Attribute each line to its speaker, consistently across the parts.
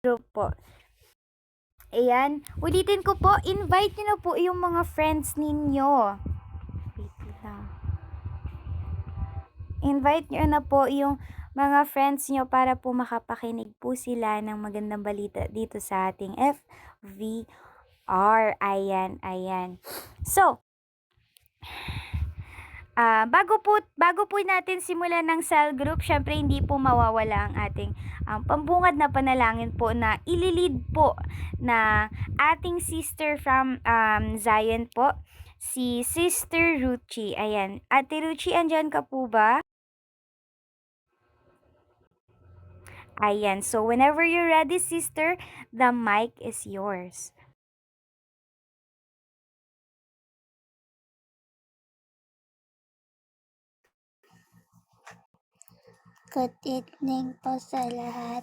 Speaker 1: group po. Ayan, ulitin ko po, invite nyo na po yung mga friends ninyo. Wait lang. Invite nyo na po yung mga friends nyo para po makapakinig po sila ng magandang balita dito sa ating FVR. Ayan. So, bago po natin simulan ng cell group, syempre hindi po mawawala ang ating pambungad na panalangin po na ililid po na ating sister from Zion po, si Sister Ruchi. Ayan. Ate Ruchi, andyan ka po ba? Ayan. So, whenever you're ready, sister, the mic is yours.
Speaker 2: Good evening po sa lahat.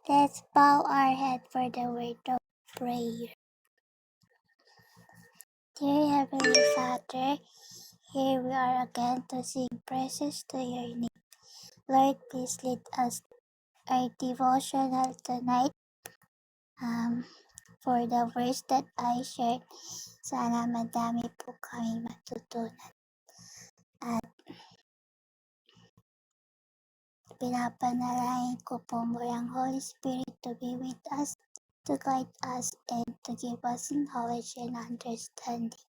Speaker 2: Let's bow our head for the word of prayer. Dear Heavenly Father, here we are again to sing praises to your name. Lord, please lead us our devotional tonight. For the verse that I shared, sana madami po kami matutunan. At pinapanalangin ko po muli ang Holy Spirit to be with us, to guide us, and to give us knowledge and understanding.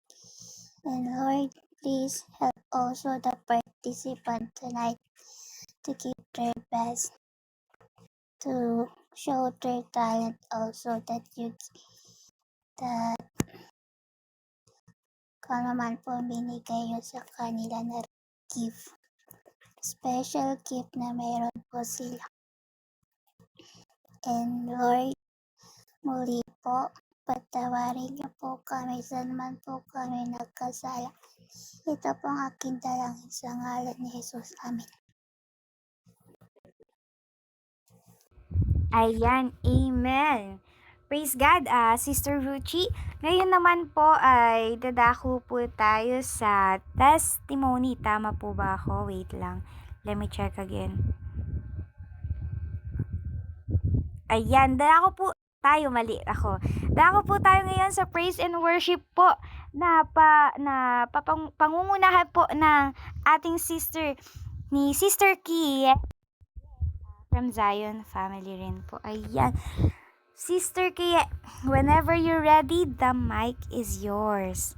Speaker 2: And Lord, please help also the participant tonight to give their best, to show their talent also that kung naman po binigay yun sa kanila na gift. Special gift na mayroon po sila. And Lord, muli po, patawarin niyo po kami saan man po kami nagkasala. Ito po ang aking dalangin sa ngalan ni Jesus. Amen.
Speaker 1: Ayan, amen. Praise God, Sister Ruchi. Ngayon naman po ay dadako po tayo sa testimony. Tama po ba ako? Wait lang. Let me check again. Ayan, dadako po tayo. Mali ako. Dadako po tayo ngayon sa praise and worship po na pangungunahan po ng ating sister ni Sister Key from Zion family rin po. Ayan. Sister Key, whenever you're ready, the mic is yours.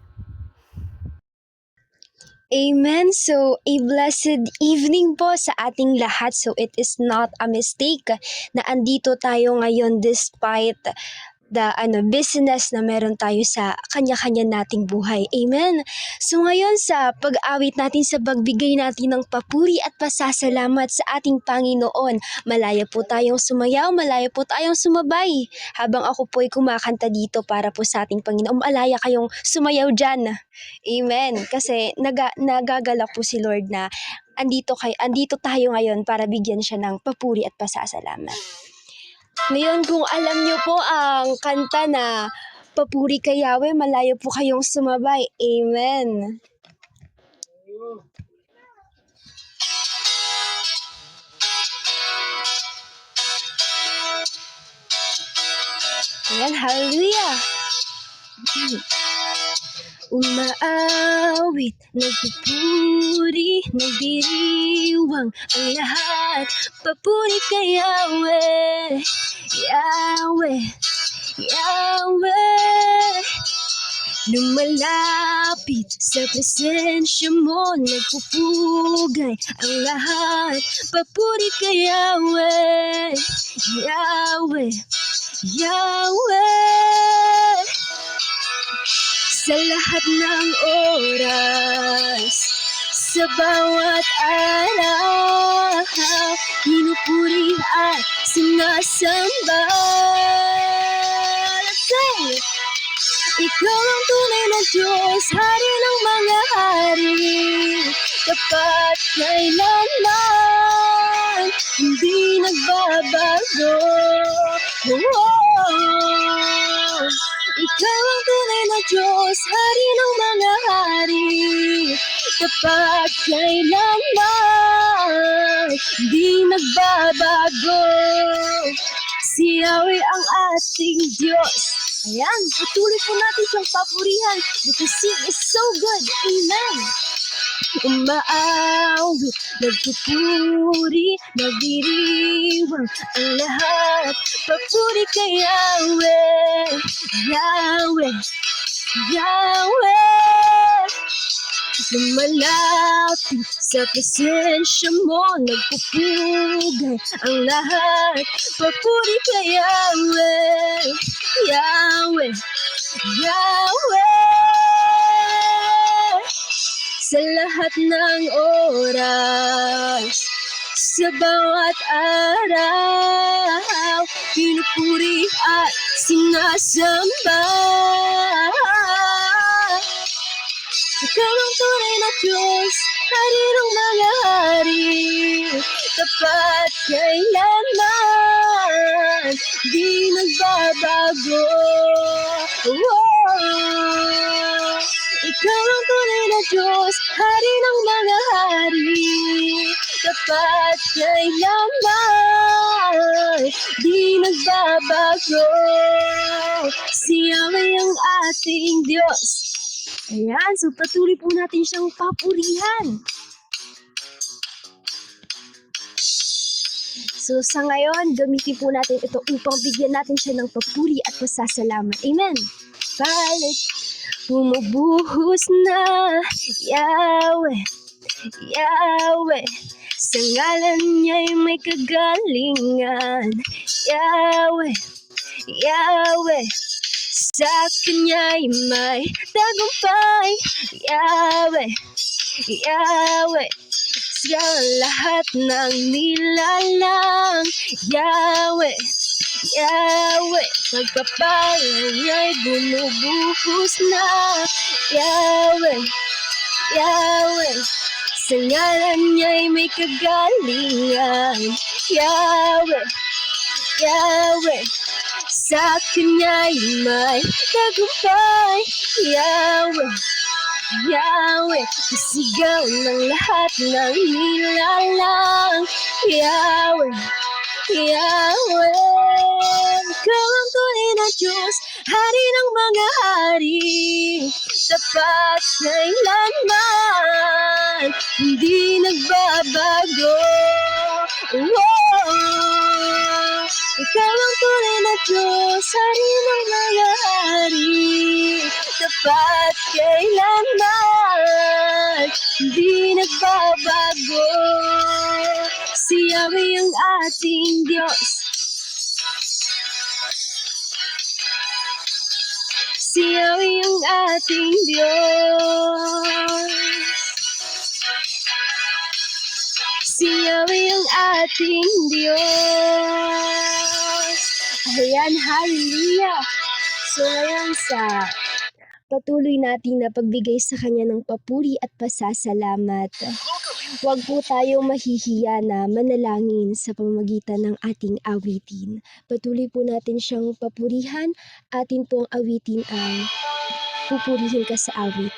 Speaker 3: Amen. So, a blessed evening po sa ating lahat. So, it is not a mistake na andito tayo ngayon despite the business na meron tayo sa kanya-kanya nating buhay. Amen. So ngayon sa pag-awit natin, sa pagbigay natin ng papuri at pasasalamat sa ating Panginoon, malaya po tayong sumayaw, malaya po tayong sumabay. Habang ako po ay kumakanta dito para po sa ating Panginoon, malaya kayong sumayaw dyan. Amen. Kasi nagagalak po si Lord na andito tayo ngayon para bigyan siya ng papuri at pasasalamat. Ngayon, kung alam niyo po ang kanta na Papuri kay Yahweh, malayo po kayong sumabay. Amen. Ayan, hallelujah. Umaawit, nagpupuri, nagdiriwang ang lahat. Papuri kay Yahweh, Yahweh, Yahweh. Lumalapit sa presensya mo, nagpupugay ang lahat. Papuri kay Yahweh, Yahweh, Yahweh. Sa lahat ng oras, sa bawat araw, pinupuri at sinasamba. Let's sing! Ikaw ang tunay na Diyos, Hari ng mga hari, tapat kailanman, hindi nagbabago. Oh, ikaw ang tunay na Diyos, Hari ng mga hari, tapat kailanman, hindi nagbabago. Si Yahweh ang ating Diyos. Ayan, patuloy po natin siyang papurihan because He is so good. Amen. Umaawit, nagpupuri, nagdiriwang ang lahat. Papuri kay Yahweh, Yahweh, Yahweh. Lumalapit sa presensya mo, nagpupugay ang lahat. Papuri kay Yahweh, Yahweh, Yahweh. Sa lahat ng oras, sa bawat araw, pinupuri at sinasamba. Ikaw ang tunay na Diyos, Hari ng mga hari, tapat kailanman, di nagbabago. Oh, ikaw ang tunay na Diyos, Hari ng mga hari, tapat kailanman, di nagbabago. Si Yahweh ang ating Diyos. Ayan, so patuloy po natin siyang papurihan. So sa ngayon, gamitin po natin ito upang bigyan natin siya ng papuri at pasasalamat. Amen. Balik, bumubuhos na, Yahweh, Yahweh. Sa ngalan niya'y may kagalingan, Yahweh, Yahweh. Sa Kanya'y may tagumpay, Yahweh, Yahweh. Sa lahat ng nilalang, Yahweh, Yahweh. Pagpapala niya'y bumubuhos na, Yahweh, Yahweh. Sa ngalan niya'y may kagalingan, Yahweh, Yahweh. Sa Kanya'y may tagumpay, Yahweh, Yahweh. Isigaw ng lahat ng nilalang, Yahweh, Yahweh. Ikaw ang tunay na Diyos, Hari ng mga hari, tapat kailanman, hindi nagbabago. Oh, ikaw ang tunay na Diyos, Hari ng mga hari, tapat kailanman, di nagbabago. Si Yahweh ang ating Diyos. Si Yahweh ang ating Diyos. Si Yahweh ang ating Diyos. Ayan, hallelujah. So ngayon sa patuloy natin na pagbigay sa Kanya ng papuri at pasasalamat, huwag po tayong mahihiya na manalangin sa pamamagitan ng ating awitin. Patuloy po natin siyang papurihan. Atin pong awitin ang Pupurihin Ka sa Awit.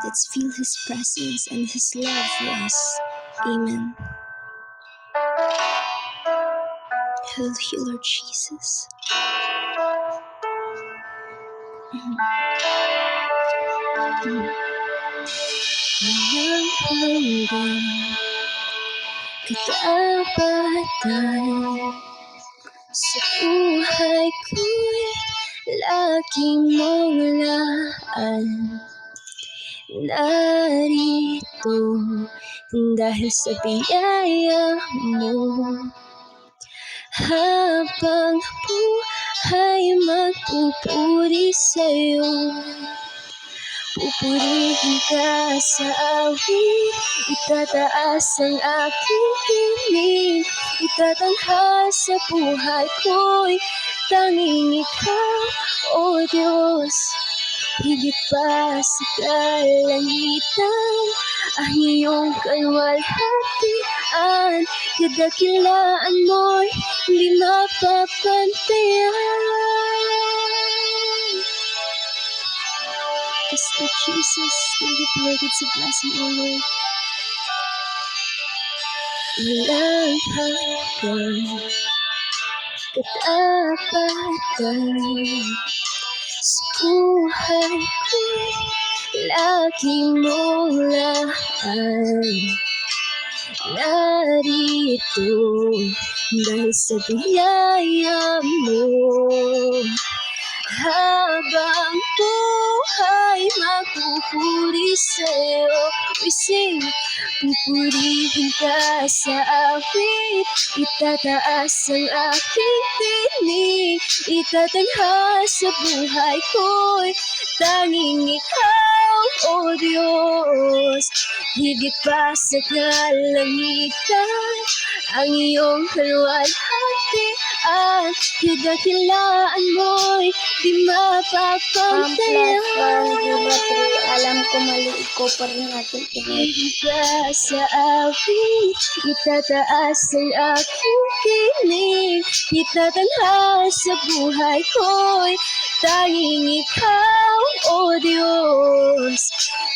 Speaker 3: Let's feel His presence and His love for us. Amen. Hallelujah, Lord Jesus. Walang hanggan katapatan sa buhay ko'y lagi mong laan. Narito dahil sa biyaya mo, habang buhay magpupuri sa'yo. Pupurihin Ka sa awit, itataas ang aking tinig, itatanghal sa buhay ko'y tanging Ikaw, O Diyos. Higit pa sa kalangitan, ang iyong kalwalhatian, kadakilaan mo'y hindi mapapantayan. Yes, Lord Jesus, thank you, Lord. It's a blessing, O Lord. Walang hanggan, katapatan sa buhay ko. Lagi mong laan narito dahil sa biyaya mo. Habang buhay magpupuri sa'yo. We sing, pupurihin ka sa awit. Itataas ang aking tinig. Itatangha sa buhay ko'y tanging ikaw, O Diyos. Higit pa sa kalangitan, ang iyong kaluwalhatian. Kadakilaan mo'y di mapapantayan.
Speaker 2: Alam ko mali ko pa rin natin
Speaker 3: Iba sa awit, itataas ang aking tinig. Itatangha sa buhay ko'y tanging ikaw, O Diyos.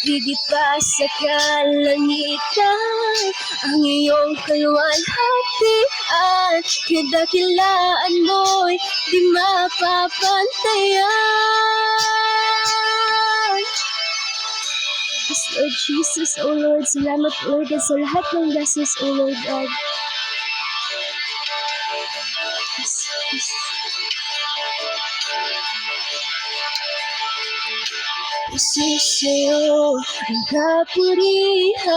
Speaker 3: Higit pa sa kalangitan, ang iyong kaluwalhatian. Kadakilaan mo'y di mapapantayan. Yes, Lord Jesus, O Lord, salamat, Lord, sa lahat ng blessings, O Lord God. Yes, yes. Kasi sa'yo ang kapurihan,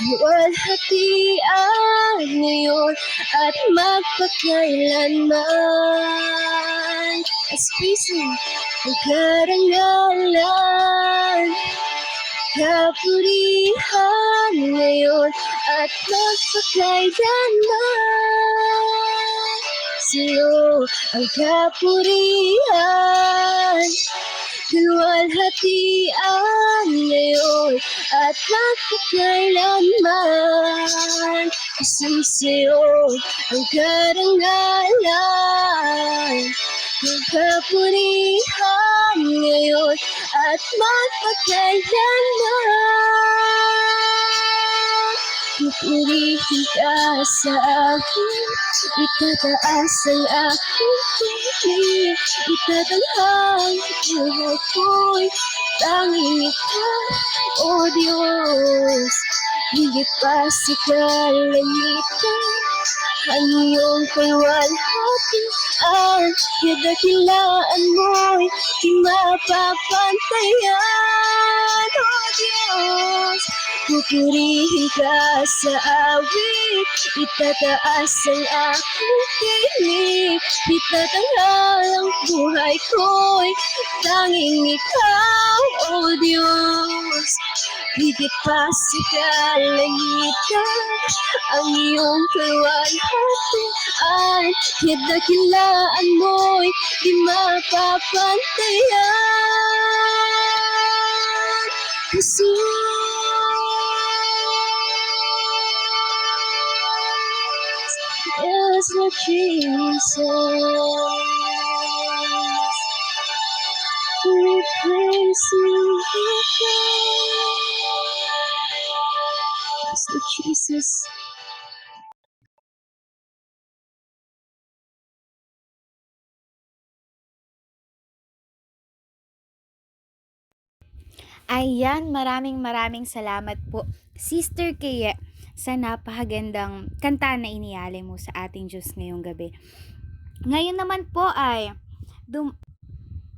Speaker 3: luwalhatian ngayon at magpakailanman. As we sing, ang karangalan, kapurihan ngayon at magpakailanman. Sa'yo ang kapurihan, kaluwalhatian ngayon at magpakailanman. Kasi sa'yo ang karangalan, ang kapurihan ngayon at magpakailanman. Pupurihin ka sa akin, itataas ang aking tinig. Itatanghaw buhay ko'y tanging ikaw, O Diyos. Higit pa sa kalangitan, ang iyong kaluwalhatian. Kadakilaan mo'y di mapapantayan, O Diyos. Pupurihin ka sa awit, itataas ang aking tinig. Itatanggal ang buhay ko'y tanging ikaw, O Diyos. Higit pa sa kalangitan, ang iyong kaluwalhatian. Kadakilaan mo'y di mapapantayan. Jesus, yes, Lord Jesus, we praise you, yes, Lord Jesus.
Speaker 1: Ayan, maraming salamat po, Sister Kaya, sa napakagandang kanta na inialay mo sa ating Diyos ngayong gabi. Ngayon naman po ay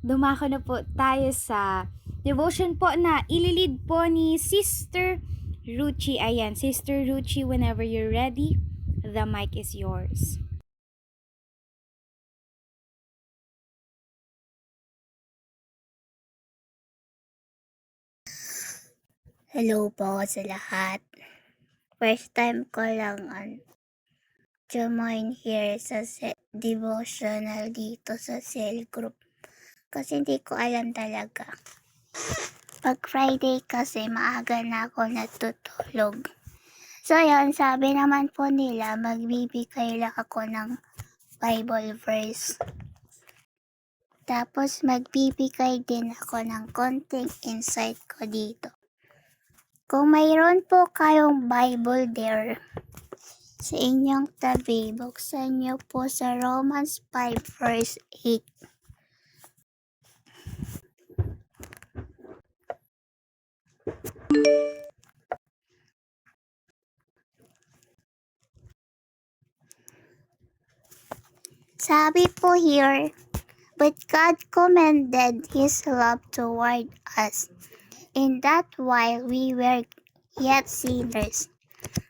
Speaker 1: dumako na po tayo sa devotion po na ililid po ni Sister Ruchi. Ayan, Sister Ruchi, whenever you're ready, the mic is yours.
Speaker 2: Hello po sa lahat. First time ko lang join here sa devotional dito sa cell group. Kasi hindi ko alam talaga. Pag Friday kasi maaga na ako natutulog. So yan, sabi naman po nila magbibigay lang ako ng Bible verse. Tapos magbibigay din ako ng konting insight ko dito. Kung mayroon po kayong Bible there sa inyong tabi, buksan niyo po sa Romans 5 verse 8. Sabi po here, but God commended His love toward us, in that while we were yet sinners,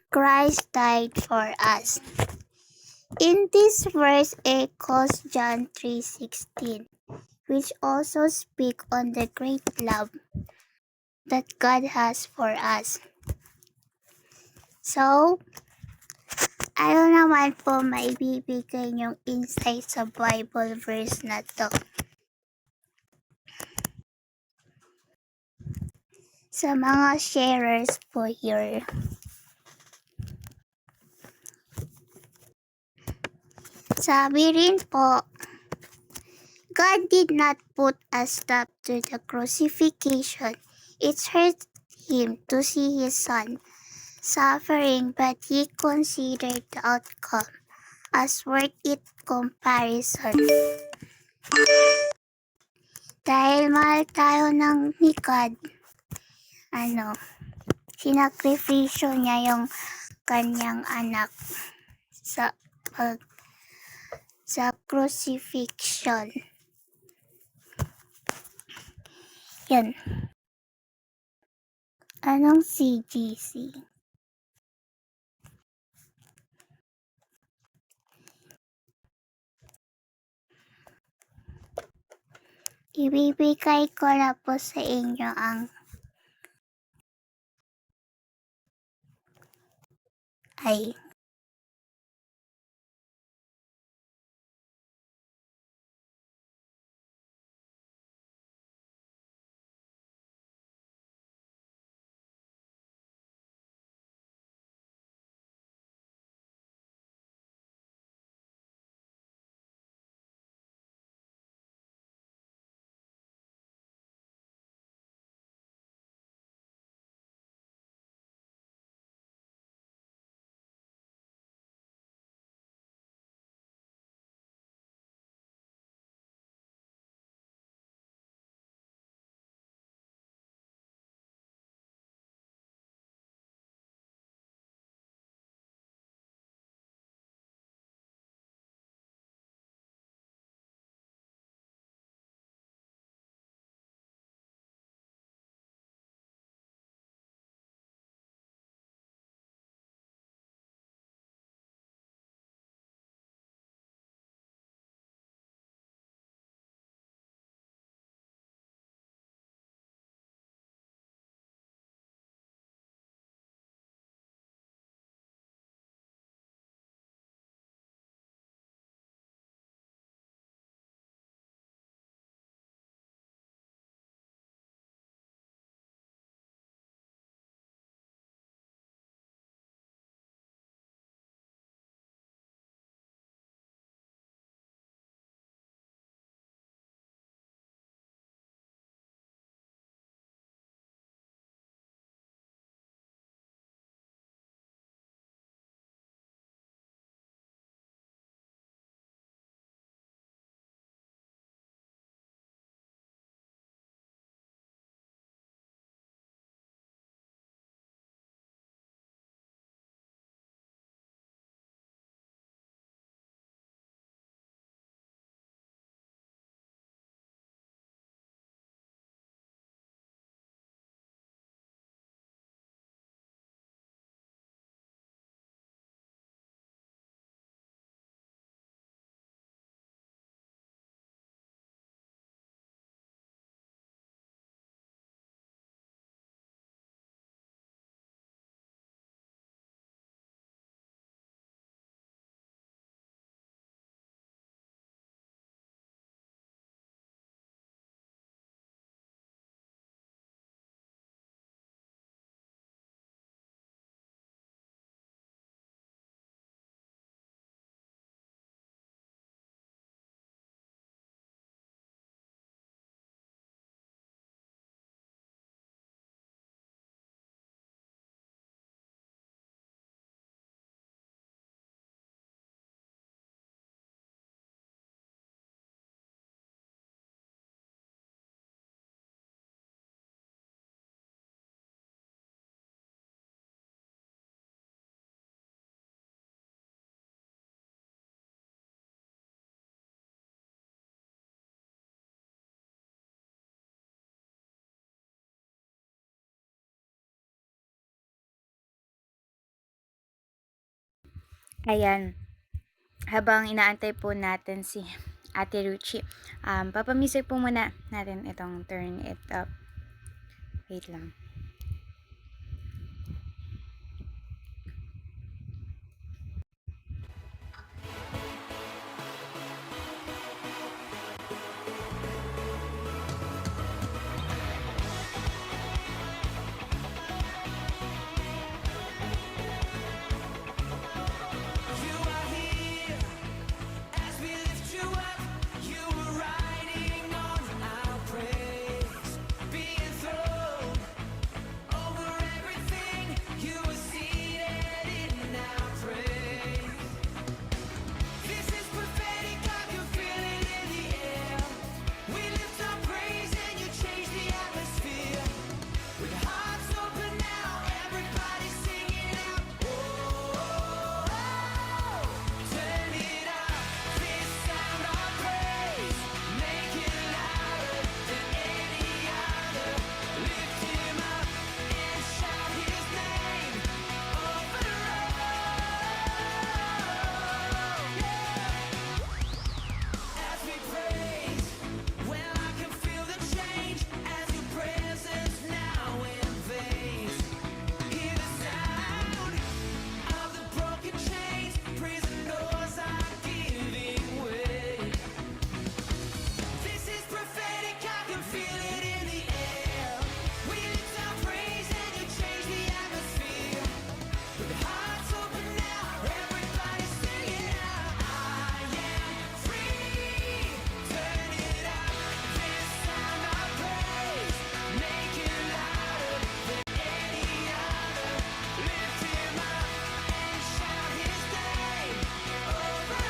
Speaker 2: Christ died for us. In this verse echoes John 3:16, which also speak on the great love that God has for us. So, ano naman po maibibigay niyong insight sa Bible verse na to? Sa mga sharers po here. Sabi rin po, God did not put a stop to the crucifixion. It hurt Him to see His Son suffering, but He considered the outcome as worth it comparison. Dahil mahal tayo ni God, sinakripisyo niya yung kanyang anak sa crucifixion. Yan. Anong CGC? Ibibigay ko na po sa inyo ang
Speaker 1: Ayan, habang inaantay po natin si Ate Ruchi, papamusic po muna natin itong Turn It Up. Wait lang.
Speaker 4: You are here as we lift you up. You are riding on our praise, being thrown over everything. You are seated in our praise. This is prophetic. I can feel it in the air. We lift our praise and you change the atmosphere. With hearts open now, everybody singing out. Oh, turn it up, this sound of praise. Make it louder than any other. Lift him up and shout his name over as we praise. Well, I can feel the change as your presence now invades. Hear the sound of the broken chains. Prison doors are giving way. This is prophetic. I can feel it in the air. We lift our praise and you change the atmosphere. With hearts open now, everybody sing it out. I am free. Turn it up. This sound of praise. Make it louder than any other. Lift him up and shout his name over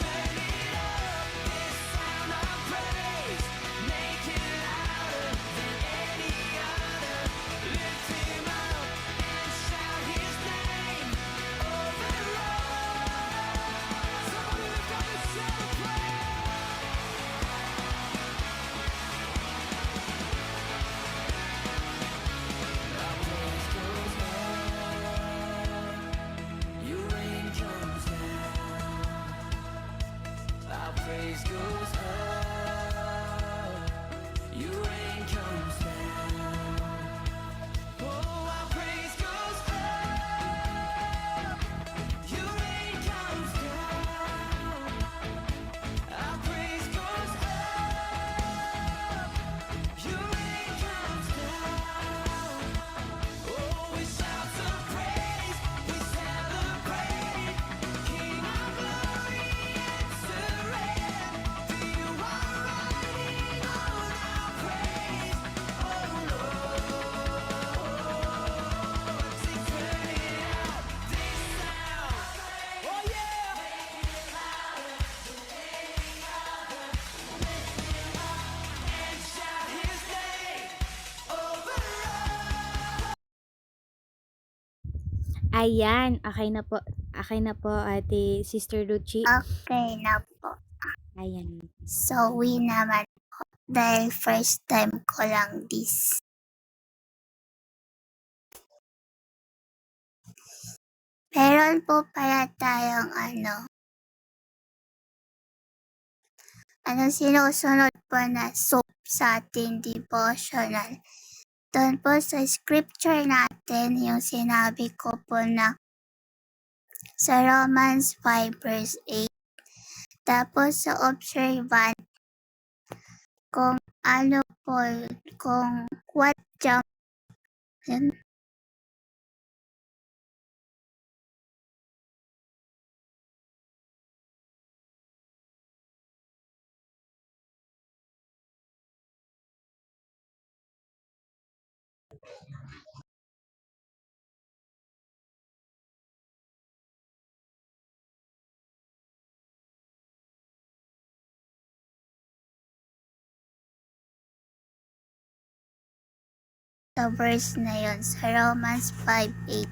Speaker 4: turn it up. This sound of praise. Make it louder than any other. Lift him up and shout his name over somebody lift up and celebrate. Our praise goes up, your rain comes down. Our praise goes up, your rain comes down. Oh, our praise goes up, your rain comes down. Our praise goes up, your rain comes down. Oh, we shout some praise, we celebrate, King of glory and reign. You are riding on our praise, oh Lord. Sing, turn it up, this sound, oh yeah. And shout his name over
Speaker 1: Ayan, okay na po Ate Sister Ruchi.
Speaker 2: Okay na po.
Speaker 1: Ayan.
Speaker 2: Sorry naman po. Dahil first time ko lang this. Meron po pala tayong sinusunod po na soap sa ating devotional. Doon po sa scripture natin, yung sinabi ko po na sa Romans 5 verse 8. Tapos sa observant, kung ano po, kung what jump, yun. Sa verse na yun, sa Romans 5:8.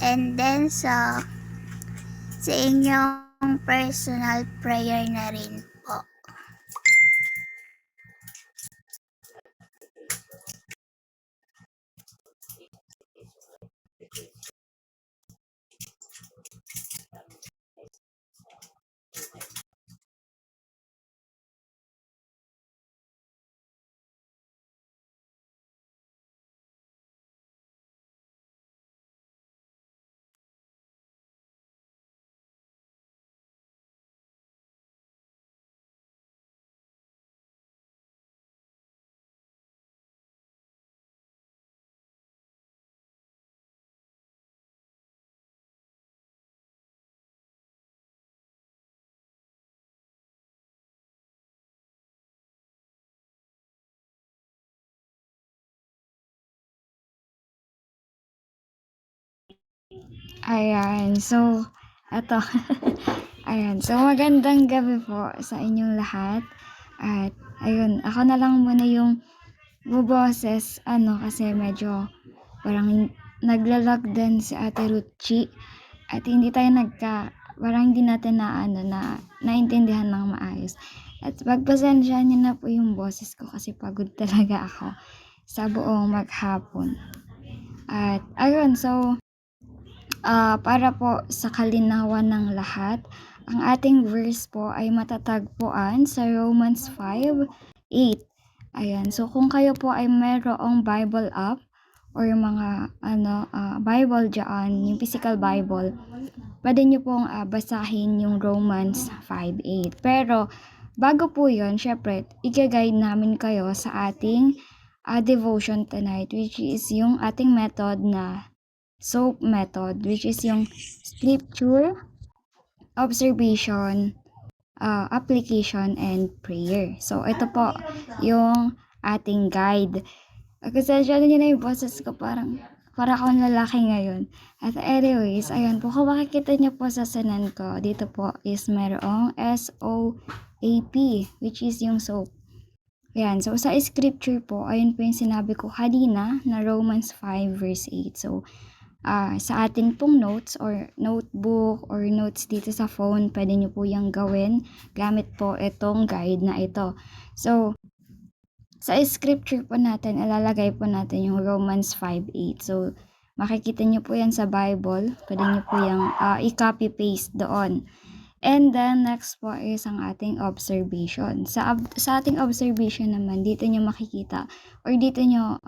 Speaker 2: And then sa inyong personal prayer na rin po.
Speaker 5: Ayan, so, eto. Ayan, so magandang gabi po sa inyong lahat. At, ayun, ako na lang muna yung buboses, kasi medyo parang naglalag din si Ate Ruchi. At hindi tayo parang hindi natin na naintindihan ng maayos. At pagpasensyahan niyo na po yung boses ko kasi pagod talaga ako sa buong maghapon. At, ayun, so, para po sa kalinawan ng lahat, ang ating verse po ay matatagpuan sa Romans 5:8. Ayan, so kung kayo po ay mayroong Bible app or mga Bible diyan, yung physical Bible, pwede nyo pong basahin yung Romans 5:8. Pero bago po yun, syempre, i-guide namin kayo sa ating devotion tonight, which is yung ating method na SOAP method, which is yung scripture, observation, application, and prayer. So, ito po yung ating guide. Pasensya niyo na yung boses ko, para akong lalaki ngayon. At anyways, ayan po, kung makikita niyo po sa sanan ko, dito po is merong SOAP, which is yung soap. Ayan, so sa scripture po, ayun po yung sinabi ko kanina na Romans 5 verse 8. So, sa ating pong notes or notebook or notes dito sa phone, pwede nyo po yung gawin gamit po itong guide na ito. So, sa scripture po natin, ilalagay po natin yung Romans 5:8. So, makikita nyo po yan sa Bible. Pwede nyo po yung i-copy-paste doon. And then, next po is ang ating observation. Sa ating observation naman, dito nyo makikita or dito nyo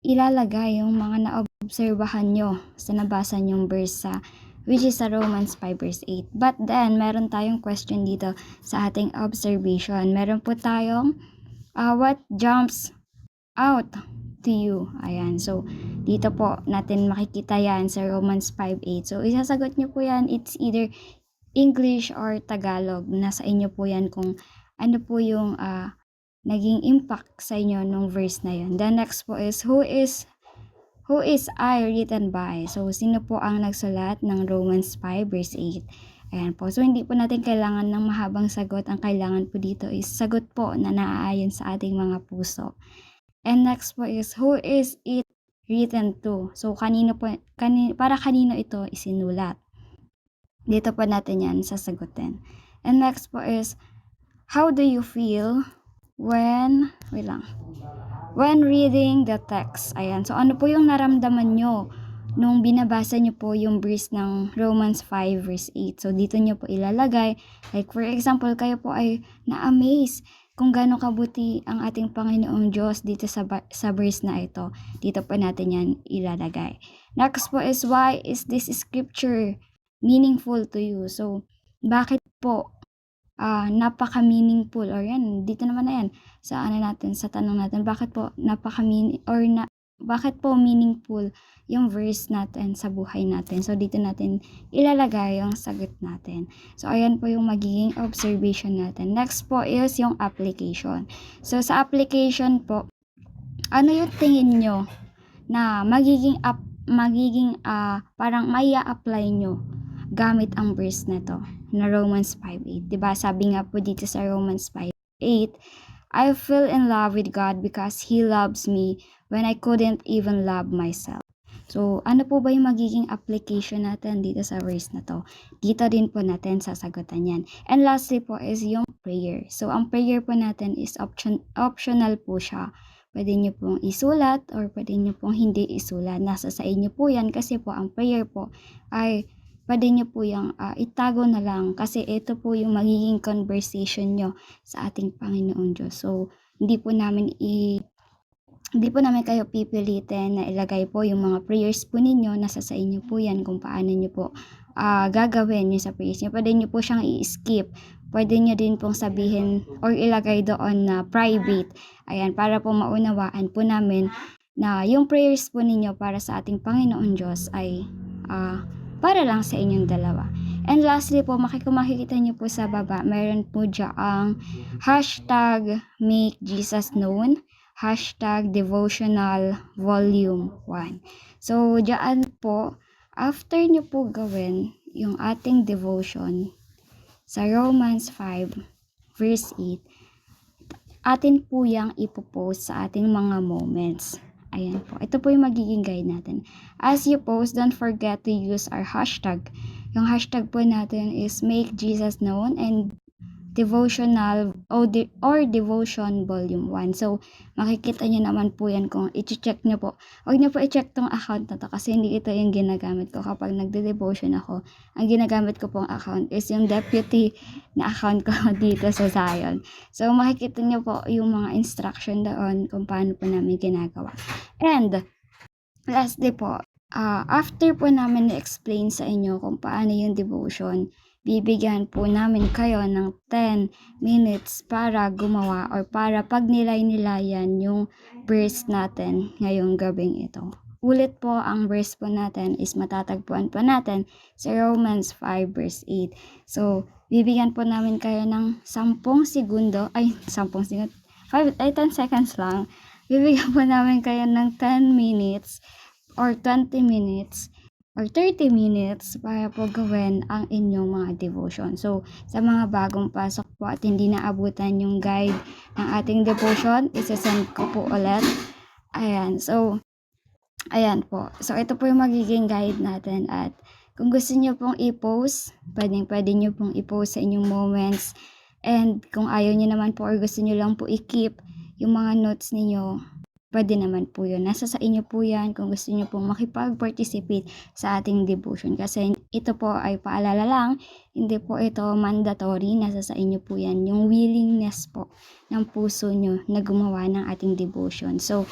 Speaker 5: ilalagay yung mga naobserbahan nyo sa nabasa nyong verse which is sa Romans 5 verse 8. But then, meron tayong question dito sa ating observation. Meron po tayong what jumps out to you? Ayan, so dito po natin makikita yan sa Romans 5:8. So, isasagot nyo po yan. It's either English or Tagalog. Nasa inyo po yan kung ano po yung naging impact sa inyo nung verse na yun. The next po is, who is I written by? So, sino po ang nagsulat ng Romans 5 verse 8? Ayan po. So, hindi po natin kailangan ng mahabang sagot. Ang kailangan po dito is sagot po na naaayon sa ating mga puso. And next po is, who is it written to? So, para kanino ito isinulat? Dito po natin yan sasagutin. And next po is, how do you feel when reading the text? Ayan, so ano po yung naramdaman nyo nung binabasa nyo po yung verse ng Romans 5 verse 8? So dito nyo po ilalagay, like for example, kayo po ay na-amaze kung gaano kabuti ang ating Panginoong Diyos dito sa verse na ito. Dito po natin yan ilalagay. Next po is, why is this scripture meaningful to you? So, bakit po napaka-meaningful, or yan, dito naman na yan, sa tanong natin, bakit po bakit po meaningful yung verse natin sa buhay natin. So, dito natin ilalagay yung sagot natin. So, ayan po yung magiging observation natin. Next po is yung application. So, sa application po, ano yung tingin nyo na magiging parang may apply nyo gamit ang verse na to na Romans 5:8. Diba? Sabi nga po dito sa Romans 5:8, I fell in love with God because He loves me when I couldn't even love myself. So, ano po ba yung magiging application natin dito sa verse na to? Dito din po natin sasagutan yan. And lastly po is yung prayer. So, ang prayer po natin is optional po siya. Pwede nyo pong isulat or pwede nyo pong hindi isulat. Nasa sa inyo po yan kasi po ang prayer po ay pwede nyo po yung itago na lang kasi ito po yung magiging conversation nyo sa ating Panginoong Diyos. So, hindi po namin kayo pipilitin na ilagay po yung mga prayers po ninyo. Nasa sa inyo po yan kung paano nyo po gagawin yung sa prayers nyo. Pwede nyo po siyang i-skip. Pwede nyo din pong sabihin or ilagay doon na private. Ayan, para po maunawaan po namin na yung prayers po ninyo para sa ating Panginoon Diyos ay para lang sa inyong dalawa. And lastly po, makikita nyo po sa baba, mayroon po dyang hashtag make Jesus known, hashtag devotional volume 1. So, dyan po after nyo po gawin yung ating devotion sa Romans 5 verse 8, atin po yang ipopost sa ating mga moments. Ayan po. Ito po yung magiging guide natin. As you post, don't forget to use our hashtag. Yung hashtag po natin is Make Jesus Known and devotional or devotion volume 1. So, makikita nyo naman po yan kung i-check nyo po. Huwag nyo po i-check tong account na to kasi hindi ito yung ginagamit ko kapag nagde-devotion ako. Ang ginagamit ko pong account is yung deputy na account ko dito sa Zion. So, makikita nyo po yung mga instruction doon kung paano po namin ginagawa. And, lastly po, after po namin na-explain sa inyo kung paano yung devotion, bibigyan po namin kayo ng 10 minutes para gumawa or para pagnilay-nilayan yung verse natin ngayong gabing ito. Ulit po, ang verse po natin is matatagpuan po natin sa Romans 5 verse 8. So, bibigyan po namin kayo ng 10 segundo, 10 seconds lang. Bibigyan po namin kayo ng 10 minutes or 20 minutes or 30 minutes para po gawin ang inyong mga devotion. So, sa mga bagong pasok po at hindi naabutan yung guide ng ating devotion, isasend ko po ulit. Ayan. So, ayan po. So, ito po yung magiging guide natin at kung gusto nyo pong i-post, pwede nyo pong i-post sa inyong moments. And kung ayaw nyo naman po or gusto nyo lang po i-keep yung mga notes ninyo, pwede naman po yun. Nasa sa inyo po yan kung gusto nyo pong makipag-participate sa ating devotion. Kasi ito po ay paalala lang, hindi po ito mandatory. Nasa sa inyo po yan. Yung willingness po ng puso nyo na gumawa ng ating devotion. So,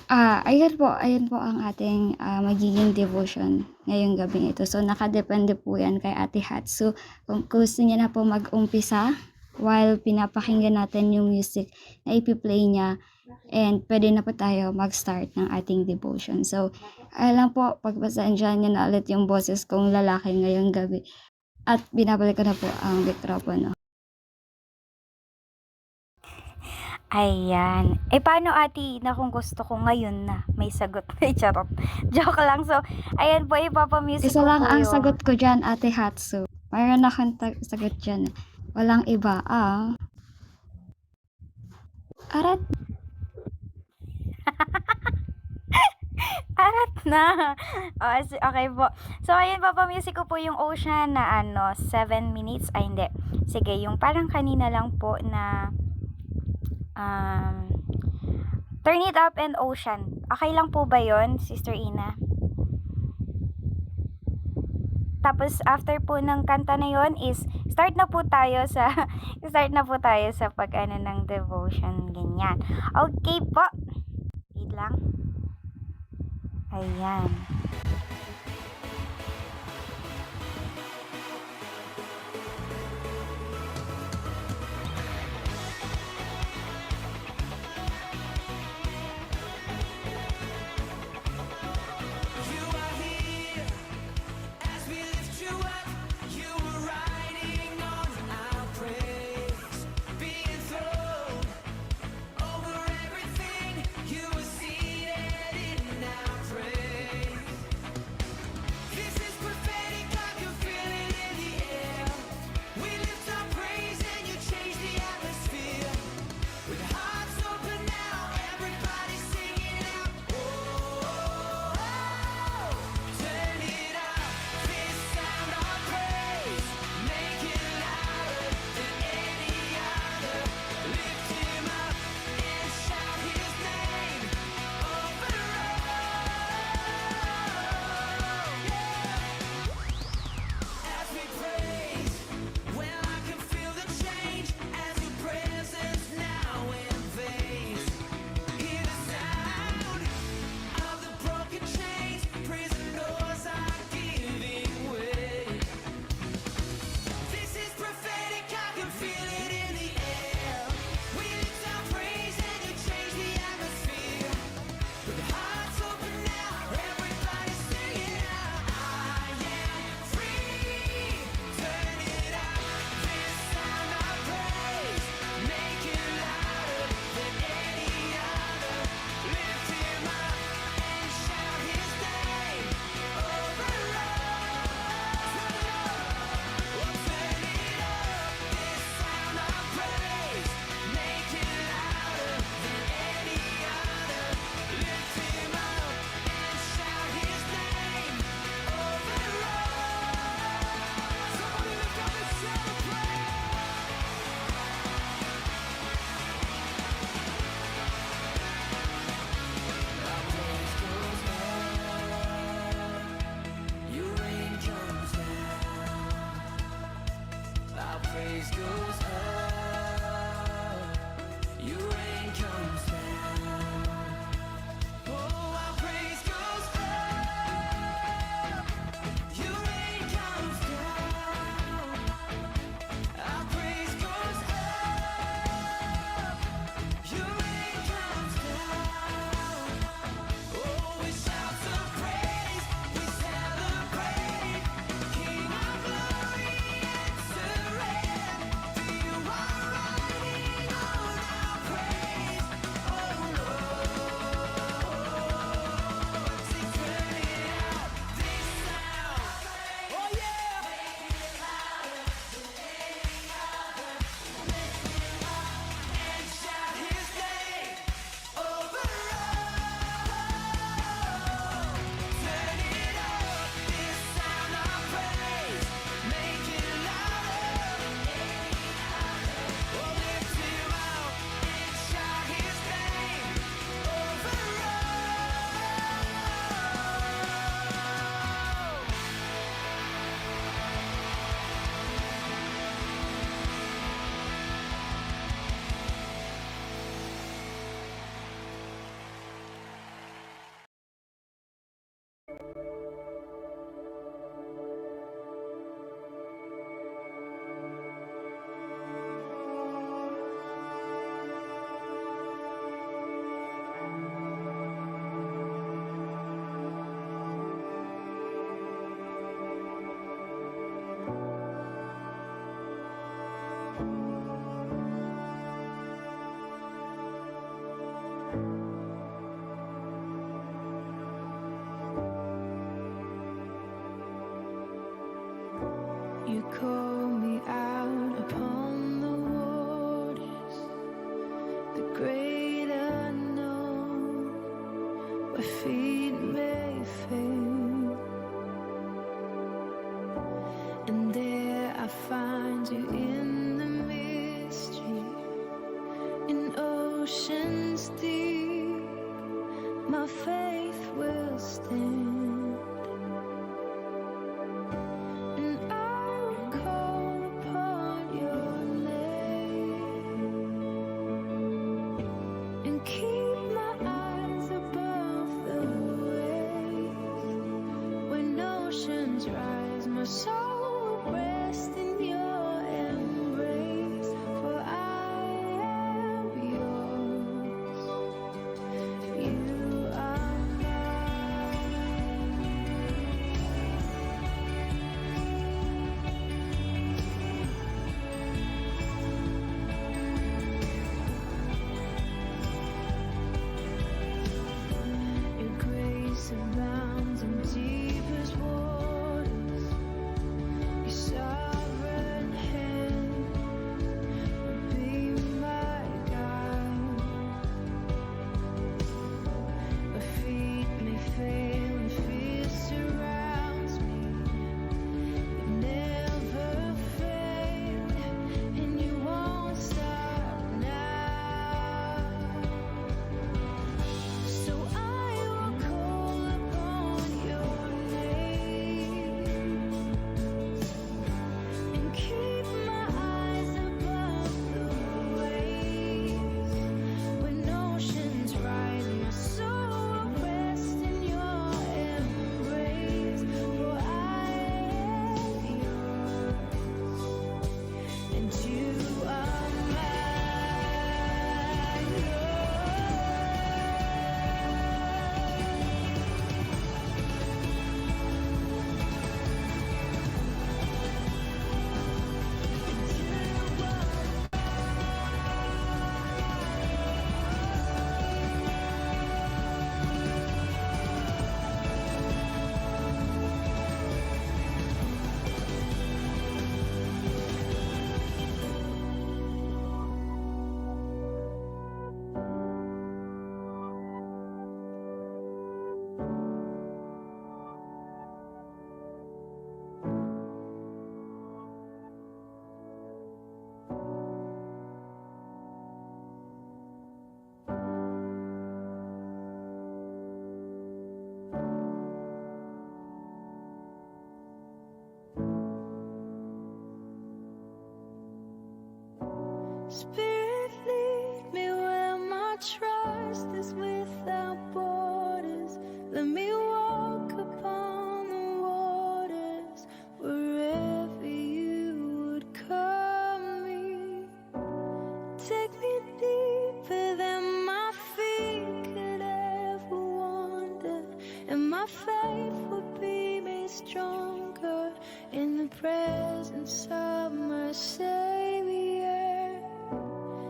Speaker 5: ayun po ang ating magiging devotion ngayong gabing ito. So, nakadepende po yan kay Ate Hatsu. Kung gusto niya na po mag-umpisa while pinapakinggan natin yung music na ipi-play niya, and pwede na po tayo mag-start ng ating devotion. So, lang po, pagpasensyahan niyo na ulit yung boses kong lalaki ngayong gabi. At binabalik ko na po ang mikropono.
Speaker 1: Ayan. Paano ate na kung gusto ko ngayon na may sagot? Charot. Joke lang. So, ayan po, ipapamusic
Speaker 5: Isa
Speaker 1: ko
Speaker 5: lang
Speaker 1: po
Speaker 5: ang
Speaker 1: yung...
Speaker 5: sagot ko dyan, Ate Hatsu. Mayroon akong sagot dyan. Walang iba ang... Arat.
Speaker 1: Arat na. Okay po. So, ayun, papamusic ko po yung Ocean na 7 minutes. Ay, hindi. Sige, yung parang kanina lang po na Turn It Up and Ocean. Okay lang po ba yon, Sister Ina? Tapos, after po ng kanta na yon is start na po tayo sa pag-ano ng devotion. Ganyan. Okay po. Wait lang. Ayan.
Speaker 4: You are here as we lift you up. You are riding on our praise, being thrown over everything. You are seated in our praise.
Speaker 6: feet may fail, and there I find you in the mystery, in oceans deep. My faith will stand, and I will call upon your name, and keep my eyes above the waves. When oceans rise, my soul will rest in your embrace, for I am yours. You are mine. Your grace abounds in deepest waters. Your sovereign hand will be my guide. My feet may fail and fear surrounds me. You never fail, and you won't stop now. So I will call upon your name, and keep my eyes above the waves. When oceans rise, my soul will rest in your embrace, for I am yours, and you are mine. Spirit, lead me where my trust is without borders. Let me walk upon the waters wherever you would call me. Take me deeper than my feet could ever wander, and my faith will be made stronger in the presence of my Savior.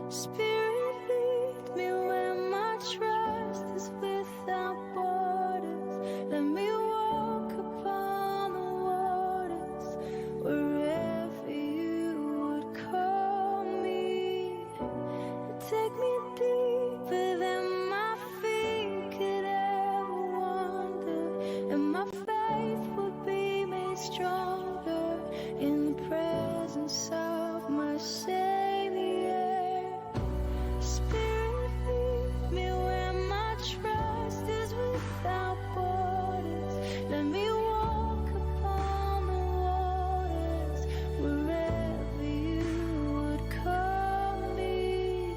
Speaker 6: Spirit, lead me where my trust is without borders. Let me walk upon the waters wherever you would call me. Take me deeper than my feet could ever wander, and my faith will be made stronger in the presence of my Savior. Spirit, lead me where my trust is without borders. Let me walk upon the waters wherever you would call me.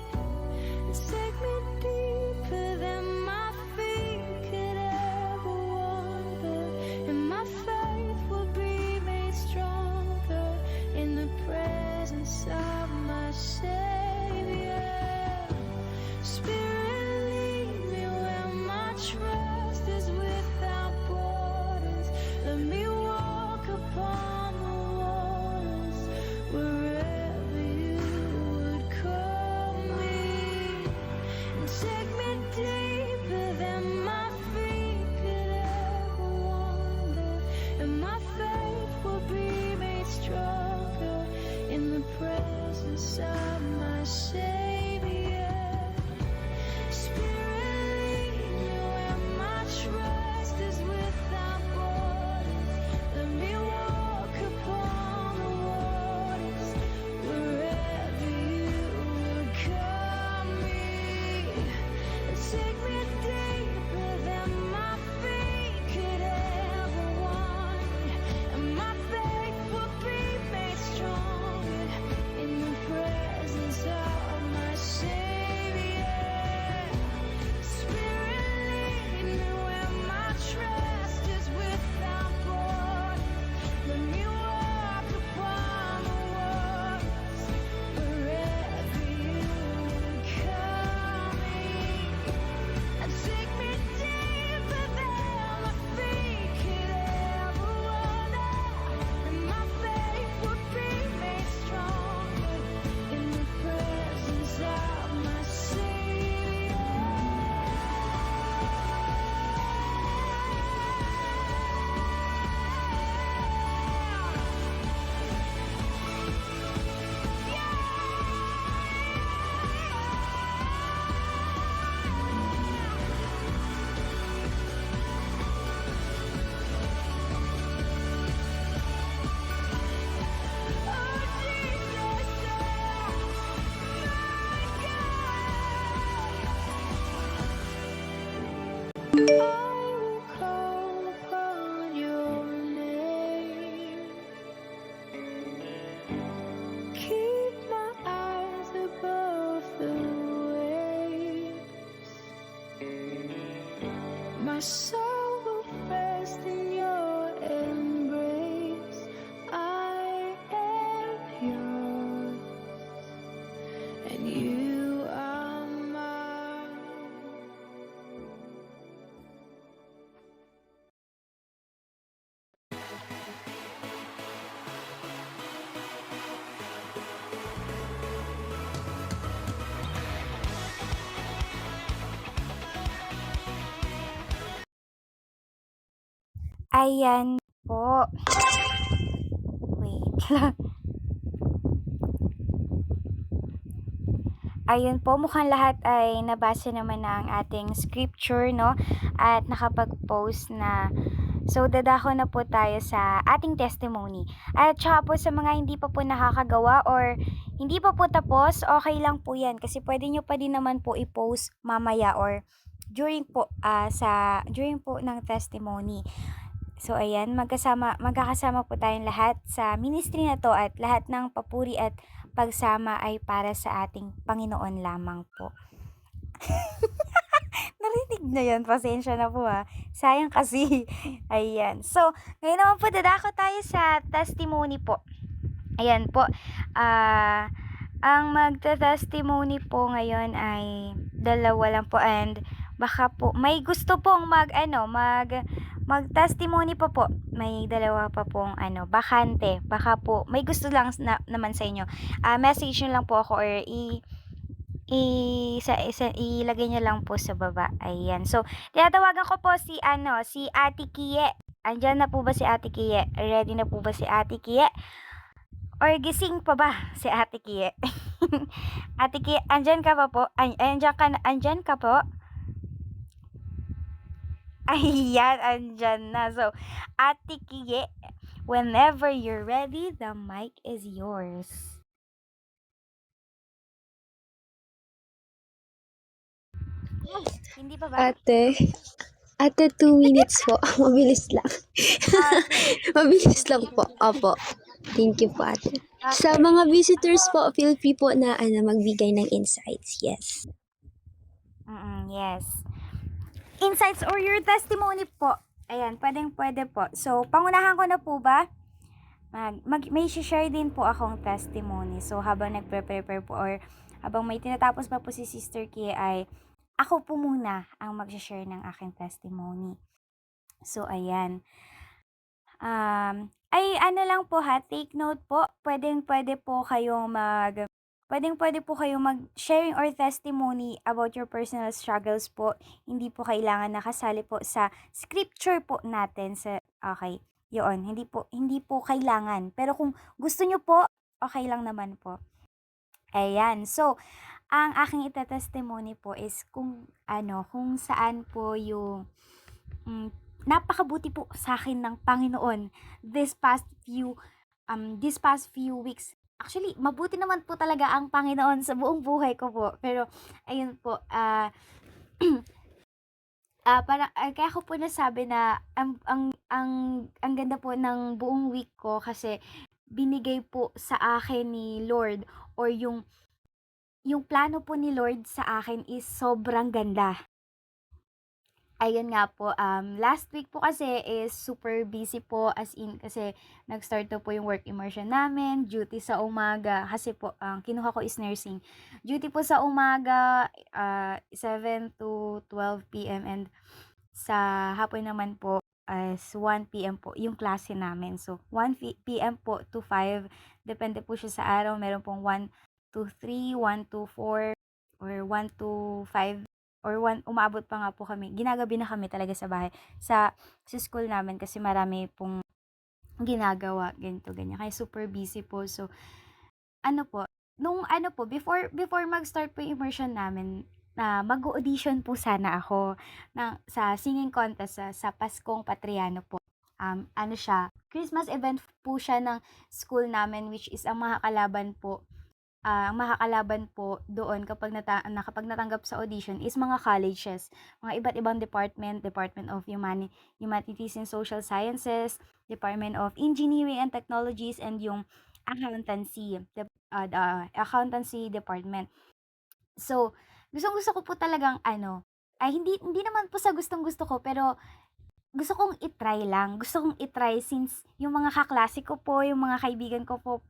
Speaker 6: My soul will rest in your embrace. I am yours, and you are mine.
Speaker 1: Ayan po. Wait lang. Ayun po, mukhang lahat ay nabasa naman na ang ating scripture, no? At nakapag-post na. So, dadako na po tayo sa ating testimony. At saka po sa mga hindi pa po nakakagawa or hindi pa po tapos, okay lang po yan. Kasi pwede nyo pa din naman po i-post mamaya or during po, during po ng testimony. So ayan, magkakasama po tayong lahat sa ministry na to at lahat ng papuri at pagsama ay para sa ating Panginoon lamang po. Narinig na yun, pasensya na po sayang kasi. Ayan, so ngayon naman po dadako tayo sa testimony po. Ayan po, ang magte-testimony po ngayon ay dalawa lang po and baka po may gusto pong mag-testimony pa po. May dalawa pa pong bakante. Baka po may gusto lang naman sa inyo. Message nyo lang po ako or ilagay nyo lang po sa baba. Ayan. So, tinatawagan ko po si Ate Kie. Andyan na po ba si Ate Kie? Ready na po ba si Ate Kie? Or gising pa ba si Ate Kie? Ate Kie, andyan ka pa po? Andyan ka po? Ayan, andyan na. So, Ate Kie, whenever you're ready, the mic is yours. Hindi pa ba?
Speaker 3: Ate 2 minutes po. Mabilis lang. Mabilis lang po. Opo. Thank you po, ate. Sa mga visitors po, feel free po na magbigay ng insights. Yes.
Speaker 1: Yes. Insights or your testimony po. Ayan, pwede po. So, pangunahan ko na po ba? May share din po akong testimony. So, habang nagpe-prepare po or habang may tinatapos pa po si Sister Kia ay ako po muna ang mag-share ng aking testimony. So, ayan. Ano lang po take note po. Pwede po kayong mag-sharing or testimony about your personal struggles po. Hindi po kailangan nakasali po sa scripture po natin okay. Yun, hindi po kailangan. Pero kung gusto nyo po, okay lang naman po. Ayan. So, ang aking itetestimony po is kung saan po yung napakabuti po sa akin ng Panginoon this past few weeks. Actually, mabuti naman po talaga ang Panginoon sa buong buhay ko po. Pero ayun po, kaya ko po nasabi na ang ganda po ng buong week ko kasi binigay po sa akin ni Lord or yung plano po ni Lord sa akin is sobrang ganda. Ayun nga po, last week po kasi is super busy po as in kasi nag-start na po yung work immersion namin, duty sa umaga kasi po kinuha ko is nursing. Duty po sa umaga 7 to 12 p.m. and sa hapon naman po as 1 p.m. po yung klase namin. So 1 p.m. po to 5, depende po siya sa araw. Meron pong 1 to 3, 1 to 4 or 1 to 5 or umabot pa nga po kami. Ginagabi na kami talaga sa bahay sa school namin kasi marami pong ginagawa, ganito, ganyan. Kaya super busy po. So, before mag-start po yung immersion namin, mag-audition po sana ako sa singing contest sa Paskong Patriano po. Christmas event po siya ng school namin which is ang makakalaban po doon kapag natanggap sa audition is mga colleges, mga iba't ibang Department of Humanities and Social Sciences, Department of Engineering and Technologies, and yung accountancy, the accountancy department. So, gusto ko po talagang ay hindi naman po sa gustong-gusto ko, pero gusto kong i-try lang. Gusto kong i-try since yung mga kaklase ko po, yung mga kaibigan ko po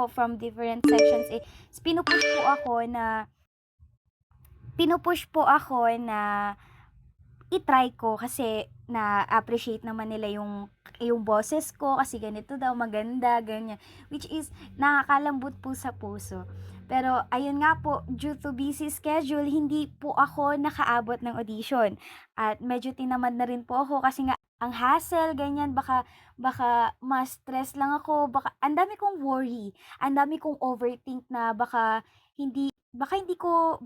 Speaker 1: from different sections, pinupush po ako na i-try ko kasi na-appreciate naman nila yung boses ko kasi ganito daw, maganda, ganyan. Which is, nakakalambot po sa puso. Pero, ayun nga po, due to busy schedule, hindi po ako nakaabot ng audition. At medyo tinamad na rin po ako kasi nga, ang hassle, ganyan, baka ma-stress lang ako, ang dami kong worry, ang dami kong overthink na baka hindi ko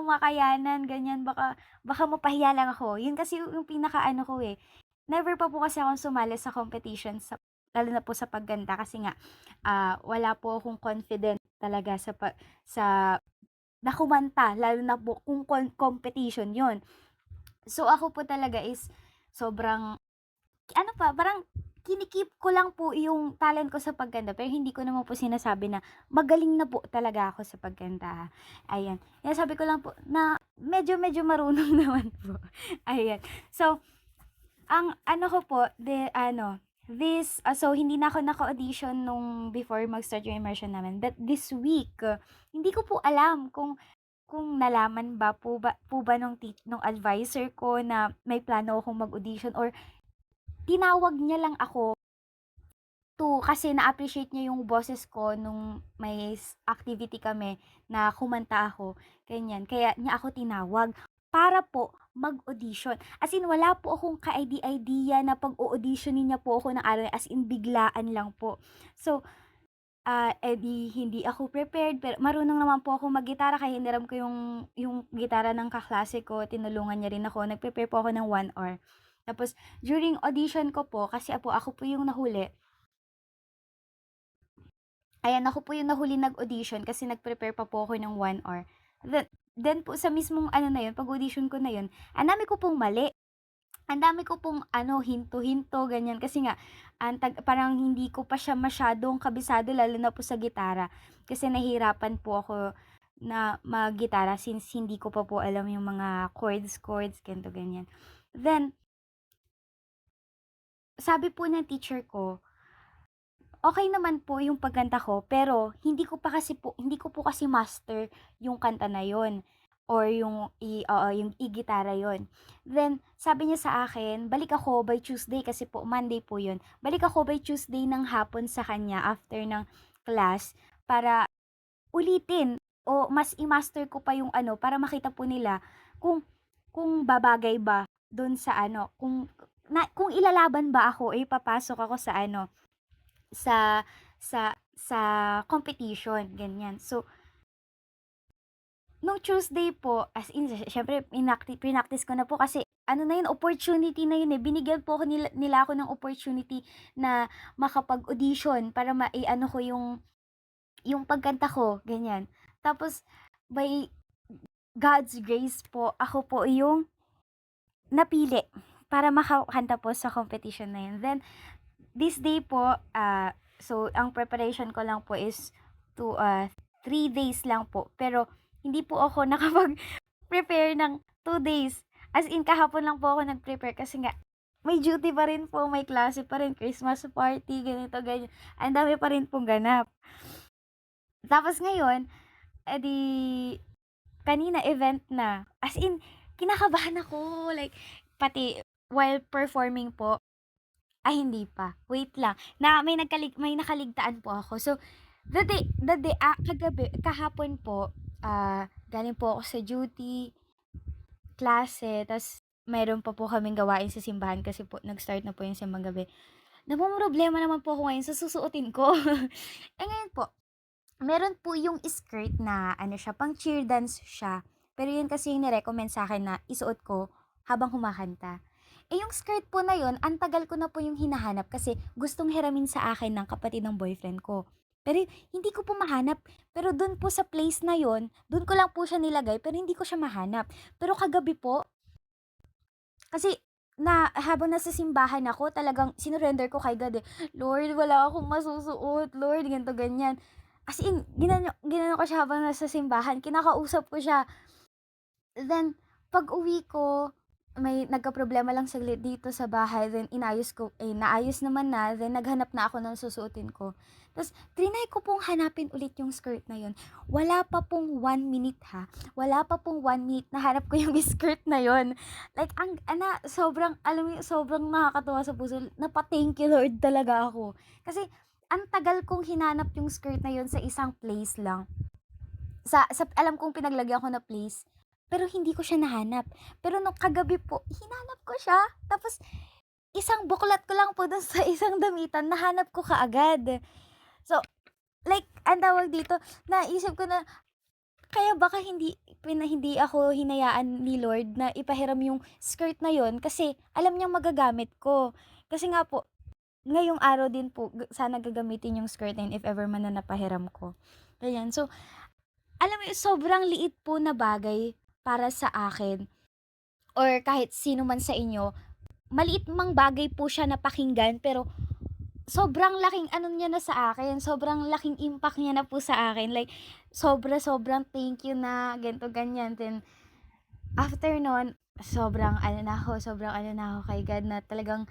Speaker 1: makayanan, ganyan, baka mapahiya lang ako. Yun kasi yung pinaka-ano ko eh. Never pa po kasi akong sumali sa competition, lalo na po sa pagganda kasi nga, wala po akong confident talaga sa na kumanta, lalo na po kung competition yon. So, ako po talaga is sobrang, ano pa, parang kinikip ko lang po yung talent ko sa pagganda, pero hindi ko naman po sinasabi na magaling na po talaga ako sa pagganda. Ayan. Kaya sabi ko lang po na medyo marunong naman po. Ayan. So, ang ano ko po, so hindi na ako naka-audition nung before mag-start yung immersion namin. But this week, hindi ko po alam kung nalaman ba nung advisor ko na may plano akong mag-audition, or tinawag niya lang ako kasi na-appreciate niya yung boses ko nung may activity kami na kumanta ako, ganyan. Kaya niya ako tinawag para po mag-audition. As in, wala po akong ka-idea na pag-auditionin niya po ako ng araw, as in, biglaan lang po. So, hindi ako prepared, pero marunong naman po ako mag-gitara, kaya hiniram ko yung gitara ng kaklase ko, tinulungan niya rin ako, nag-prepare po ako ng 1 hour. Tapos, during audition ko po, kasi ako po yung nahuli, ayan, ako po yung nahuli nag-audition kasi nag-prepare pa po ako ng 1 hour. Then po sa mismong ano na yun, pag-audition ko na yun, ang dami ko pong mali. Ang dami ko pong hinto-hinto, ganyan. Kasi nga, parang hindi ko pa siya masyadong kabisado, lalo na po sa gitara. Kasi nahihirapan po ako na mag-gitara since hindi ko pa po alam yung mga chords, ganito, ganyan. Then, sabi po ng teacher ko, okay naman po yung pagkanta ko, pero hindi ko po kasi master yung kanta na yon, or yung i-gitara yon. Then, sabi niya sa akin, balik ako by Tuesday kasi po Monday po yun. Balik ako by Tuesday ng hapon sa kanya after ng class para ulitin o mas i-master ko pa yung para makita po nila kung babagay ba doon sa kung ilalaban ba ako, papasok ako sa sa sa competition, ganyan. So, nung Tuesday po, as in, syempre, pinaktis ko na po kasi, na yun, opportunity na yun eh. Binigyan po nila ako ng opportunity na makapag-audition para ko yung pagkanta ko, ganyan. Tapos, by God's grace po, ako po yung napili para makakanta po sa competition na yun. Then, this day po, so, ang preparation ko lang po is 3 days lang po. Pero, hindi po ako nakapag-prepare ng 2 days. As in, kahapon lang po ako nag-prepare kasi nga, may duty pa rin po, may klase pa rin, Christmas party, ganito, ganyan. Ang dami pa rin pong ganap. Tapos ngayon, kanina event na. As in, kinakabahan ako. Like, pati while performing po, hindi pa. Wait lang. May nakaligtaan po ako. So, kahapon po, galing po ako sa duty, klase, tas mayroon pa po kaming gawain sa simbahan kasi po, nag-start na po yung simbang gabi. Namomroblema naman po ako ngayon sa susuotin ko. Ngayon po, meron po yung skirt na, siya, pang cheer dance siya. Pero yun kasi yung nirecommend sa akin na isuot ko habang kumakanta. Yung skirt po na yun, ang tagal ko na po yung hinahanap kasi gustong hiramin sa akin ng kapatid ng boyfriend ko. Pero hindi ko po mahanap. Pero dun po sa place na yun, dun ko lang po siya nilagay pero hindi ko siya mahanap. Pero kagabi po, kasi habang nasa simbahan ako, talagang sinurrender ko kay God eh. Lord, wala akong masusuot. Lord, ganito, ganyan. As in, ginano ko siya habang nasa simbahan. Kinakausap ko siya. Then, pag-uwi ko, may nagkaproblema lang saglit dito sa bahay, then inayos ko, naayos naman na, then naghanap na ako ng susuotin ko. Tapos, trinay ko pong hanapin ulit yung skirt na yun. Wala pa pong 1 minute ha. Wala pa pong 1 minute na hanap ko yung skirt na yun. Like, sobrang, alam mo, sobrang nakakatuwa sa puso. Napa-thank you Lord talaga ako. Kasi, ang tagal kong hinanap yung skirt na yun sa isang place lang. Alam kong pinaglagyan ko na place, pero hindi ko siya nahanap. Pero nung kagabi po, hinanap ko siya. Tapos, isang buklat ko lang po dun sa isang damitan, nahanap ko kaagad. So, like, ang tawag dito, naisip ko na, kaya baka hindi ako hinayaan ni Lord na ipahiram yung skirt na yon kasi alam niyang magagamit ko. Kasi nga po, ngayong araw din po, sana gagamitin yung skirt na yun if ever man na napahiram ko. Ganyan. So, alam mo, sobrang liit po na bagay para sa akin or kahit sino man sa inyo, maliit mang bagay po siya na pakinggan pero sobrang laking ano niya na sa akin, sobrang laking impact niya na po sa akin. Like, sobrang thank you na, ganito, ganyan. Then, after nun, sobrang ano na ako kay God na talagang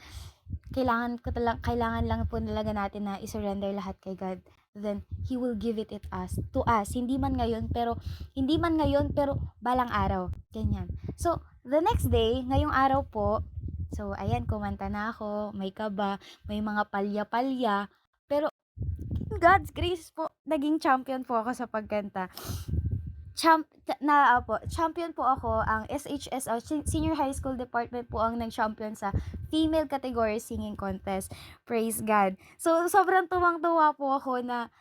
Speaker 1: kailangan lang po talaga natin na isurrender lahat kay God. Then, He will give it to us. Hindi man ngayon, pero balang araw. Ganyan. So, the next day, ngayong araw po, so, ayan, kumanta na ako, may kaba, may mga palya-palya, pero, in God's grace po, naging champion po ako sa pagkanta. Champion po ako, ang SHS, Senior High School Department po ang nag-champion sa female category singing contest. Praise God. So, sobrang tuwang-tuwa po ako na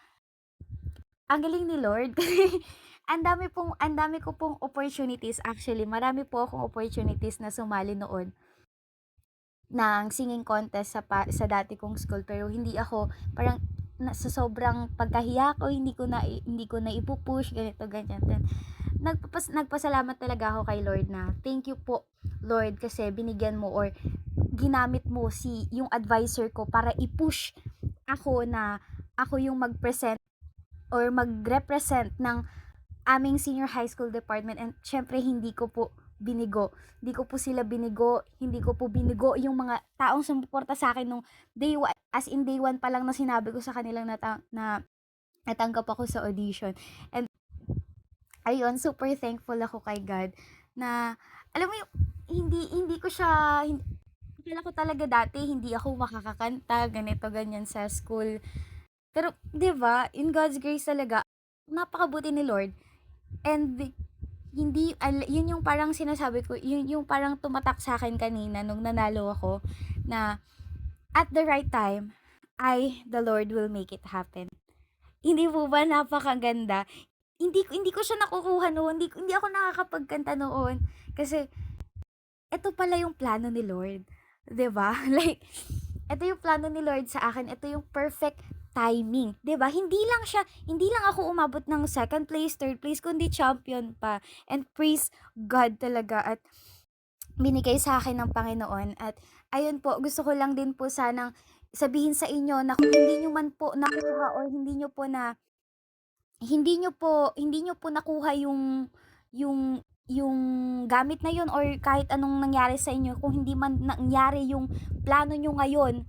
Speaker 1: ang galing ni Lord. ang dami ko pong opportunities. Actually, marami po akong opportunities na sumali noon ng singing contest sa dati kong school, pero hindi ako parang sa sobrang pagkahiya ko, hindi ko na ipupush, ganito, ganyan. Then, nagpasalamat talaga ako kay Lord na, thank you po, Lord, kasi binigyan mo or ginamit mo yung advisor ko para i-push ako na ako yung mag-present or mag-represent ng aming senior high school department, and syempre hindi ko po sila binigo, hindi ko po binigo yung mga taong sumuporta sa akin nung day 1, as in day 1 pa lang na sinabi ko sa kanilang na natanggap ako sa audition. And ayun, super thankful ako kay God na, alam mo yung, hindi ko siya, akala ko talaga dati hindi ako makakakanta, ganito, ganyan sa school. Pero, di ba, in God's grace talaga, napakabuti ni Lord. And, yun yung parang sinasabi ko, yun yung parang tumatak sa akin kanina nung nanalo ako, na, at the right time, the Lord will make it happen. Hindi po ba napakaganda? Hindi ko siya nakukuha noon, hindi ako nakakapagkanta noon, kasi, ito pala yung plano ni Lord. 'Di ba? Like, ito yung plano ni Lord sa akin, ito yung perfect timing, 'di ba? Hindi lang ako umabot ng second place, third place, kundi champion pa. And praise God talaga at binigay sa akin ng Panginoon. At ayun po, gusto ko lang din po sanang sabihin sa inyo na kung hindi nyo man po nakuha or hindi nyo po nakuha yung gamit na yun or kahit anong nangyari sa inyo, kung hindi man nangyari yung plano nyo ngayon,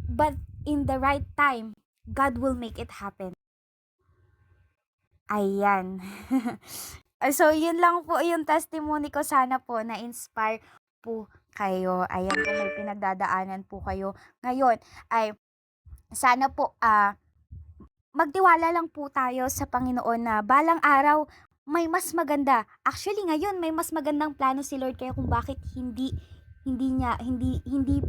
Speaker 1: but in the right time, God will make it happen. Ayan. So, yun lang po yung testimony ko. Sana po na-inspire po kayo. Ayan, kung may pinagdadaanan po kayo ngayon, ay sana po magtiwala lang po tayo sa Panginoon na balang araw may mas maganda. Actually, ngayon may mas magandang plano si Lord, kaya kung bakit hindi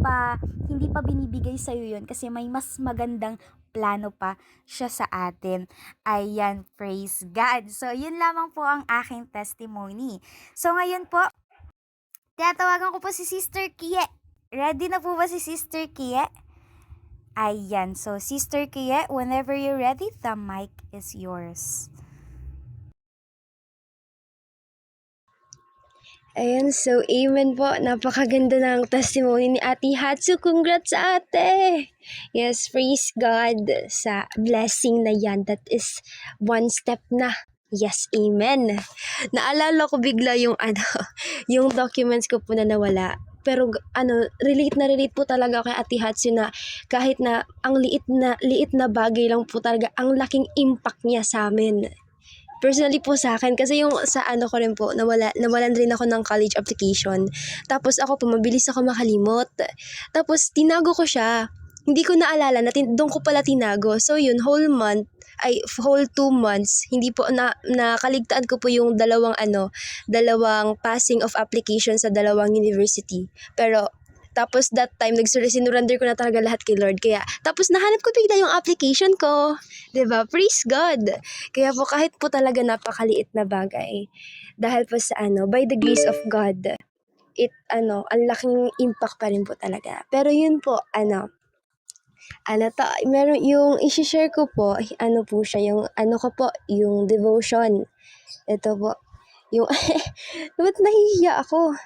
Speaker 1: pa binibigay sa iyo 'yun, kasi may mas magandang plano pa siya sa atin. Ayan, praise God. So, yun lamang po ang aking testimony. So, ngayon po, tinatawagan ko po si Sister Kie. Ready na po ba si Sister Kie? Ayan. So, Sister Kie, whenever you're ready, the mic is yours.
Speaker 3: Ayan, so amen po. Napakaganda ng testimony ni Ate Hatsu. Congrats, ate! Yes, praise God sa blessing na yan. That is one step na Yes, amen. Naalala ko bigla yung yung documents ko po na nawala. Pero relate na relate po talaga kay Ate Hatsu na kahit na ang liit na bagay lang po talaga, ang laking impact niya sa amin. Personally po sa akin, kasi yung sa ko rin po, nawalan rin ako ng college application. Tapos ako po, mabilis ako makalimot. Tapos tinago ko siya. Hindi ko naalala na doon ko pala tinago. So yun, whole 2 months, hindi po nakaligtaan ko po yung dalawang passing of application sa dalawang university. Pero tapos that time, sinurrender ko na talaga lahat kay Lord. Kaya, tapos nahanap ko bigla yung application ko. 'Di ba? Praise God. Kaya po kahit po talaga napakaliit na bagay, dahil po sa by the grace of God, ang laking impact pa rin po talaga. Pero yun po, meron yung i-share ko po, po siya, yung ko po, yung devotion. Ito po, yung, ba't nahihiya ako?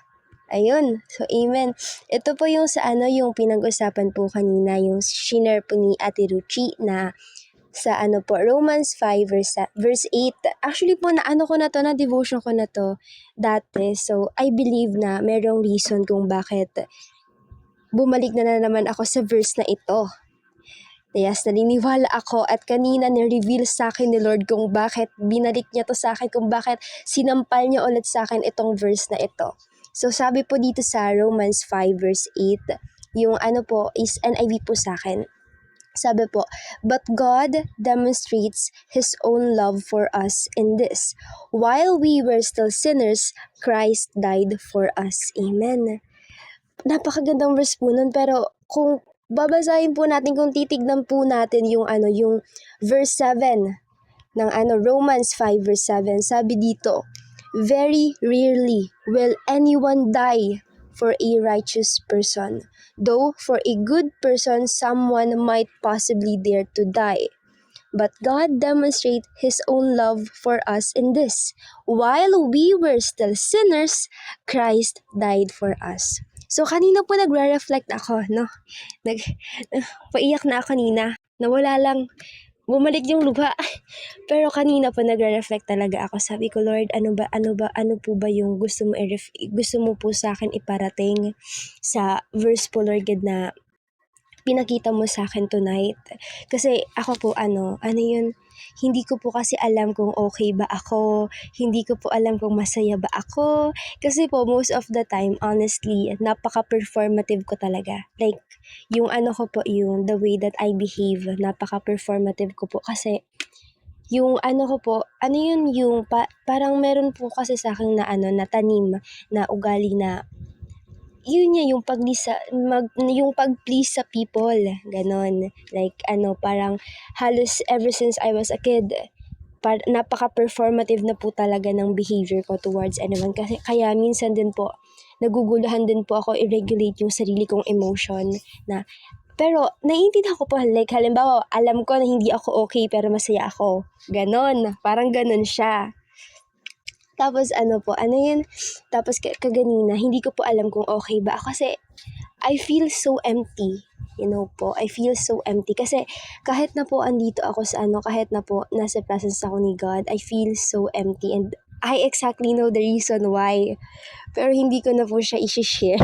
Speaker 3: Ayun, so amen. Ito po yung sa yung pinag-usapan po kanina, yung shinare po ni Ate Ruchi na sa po, Romans 5 verse 8. Actually po, ko na to, na devotion ko na to dati. So, I believe na merong reason kung bakit bumalik na naman ako sa verse na ito. Yes, naniniwala ako at kanina ni-reveal sa akin ni Lord kung bakit binalik niya to sa akin, kung bakit sinampal niya ulit sa akin itong verse na ito. So sabi po dito sa Romans 5 verse 8, yung po is NIV po sa akin. Sabi po, but God demonstrates His own love for us in this. While we were still sinners, Christ died for us. Amen. Napakagandang verse po nun, pero kung babasahin po natin, kung titignan po natin yung yung verse 7 ng Romans 5 verse 7, sabi dito, very rarely will anyone die for a righteous person, though for a good person someone might possibly dare to die. But God demonstrates His own love for us in this. While we were still sinners, Christ died for us. So kanina po nagre-reflect ako, no? Paiyak na ako kanina. Nawala lang, bumalik yung luha. Pero kanina po nagre-reflect talaga ako. Sabi ko, Lord, ano po ba yung gusto mo po sa akin iparating sa verse po, Lord God, na pinakita mo sa akin tonight. Kasi ako po, yun, hindi ko po kasi alam kung okay ba ako, hindi ko po alam kung masaya ba ako. Kasi po, most of the time, honestly, napaka-performative ko talaga. Like, yung ko po, yung the way that I behave, napaka-performative ko po. Kasi, yung ko po, yun, yung parang meron po kasi sa akin na na tanim, na ugali na yun niya, yung yung pag-please sa people, ganon. Like, parang halos ever since I was a kid, napaka-performative na po talaga ng behavior ko towards anyone. Kasi, kaya minsan din po, naguguluhan din po ako i-regulate yung sarili kong emotion na, pero, naiintindihan ko po, like, halimbawa, alam ko na hindi ako okay, pero masaya ako. Ganon, parang ganon siya. Tapos yun, tapos kaganina, hindi ko po alam kung okay ba ako kasi I feel so empty, po, I feel so empty kasi kahit na po andito ako sa kahit na po nasa presence ako ni God, I feel so empty and I exactly know the reason why. Pero hindi ko na po siya i-share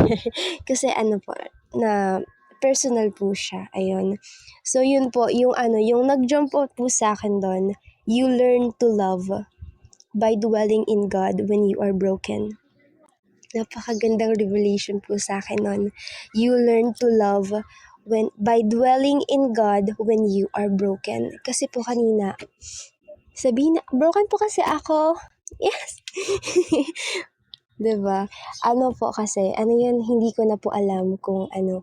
Speaker 3: kasi po, na personal po siya, ayun. So yun po, yung yung nag-jump out po sa akin doon, you learn to love by dwelling in God when you are broken. Napakagandang revelation po sa akin nun. You learn to love by dwelling in God when you are broken. Kasi po kanina, sabihin na, broken po kasi ako. Yes! Diba? Po kasi, yun, hindi ko na po alam kung ano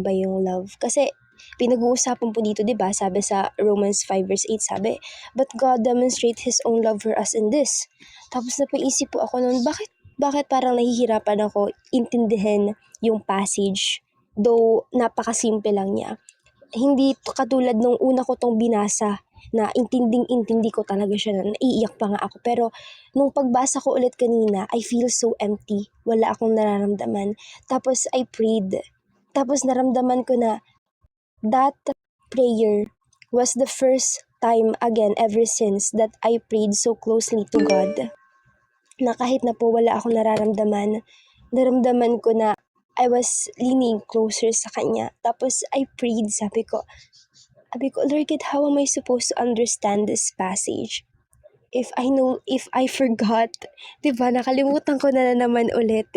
Speaker 3: ba yung love. Kasi, pinag-uusapan po dito, diba? Sabi sa Romans 5 verse 8, sabi, but God demonstrates His own love for us in this. Tapos napaisip po ako noon, bakit parang nahihirapan ako intindihin yung passage, though napakasimple lang niya. Hindi katulad nung una ko tong binasa, na intinding-intindi ko talaga siya, na naiiyak pa nga ako. Pero nung pagbasa ko ulit kanina, I feel so empty. Wala akong nararamdaman. Tapos I prayed. Tapos naramdaman ko na that prayer was the first time again ever since that I prayed so closely to God na kahit na po wala akong naramdaman ko na I was leaning closer sa Kanya. Tapos I prayed, sabi ko, Lord God, how am I supposed to understand this passage? If I forgot, di ba, nakalimutan ko na naman ulit.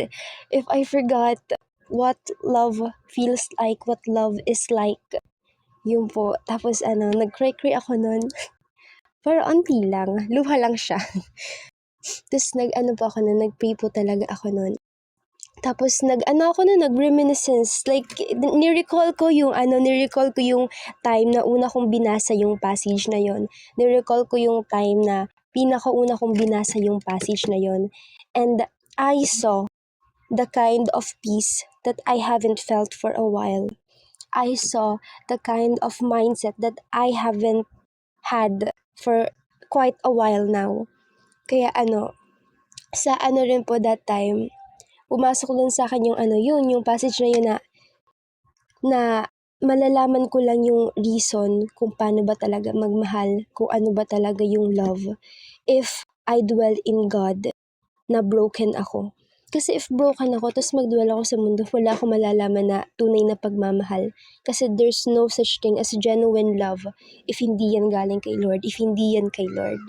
Speaker 3: If I forgot what love feels like, what love is like, yun po. Tapos nag-cry ako nun. Pero onti lang, luha lang siya. Tapos nag-pray po talaga ako nun. Tapos nag-reminiscence, like, ni-recall ko yung time na una kong binasa yung passage na yon. Ni-recall ko yung time na pinakauna kong binasa yung passage na yon. And I saw the kind of peace that I haven't felt for a while. I saw the kind of mindset that I haven't had for quite a while now. Kaya sa rin po that time, pumasok dun sa akin yung passage na yun na malalaman ko lang yung reason kung paano ba talaga magmahal, kung ano ba talaga yung love, if I dwell in God, na broken ako. Kasi if broken ako, tapos magdwell ako sa mundo, wala akong malalaman na tunay na pagmamahal. Kasi there's no such thing as genuine love if hindi yan galing kay Lord, if hindi yan kay Lord.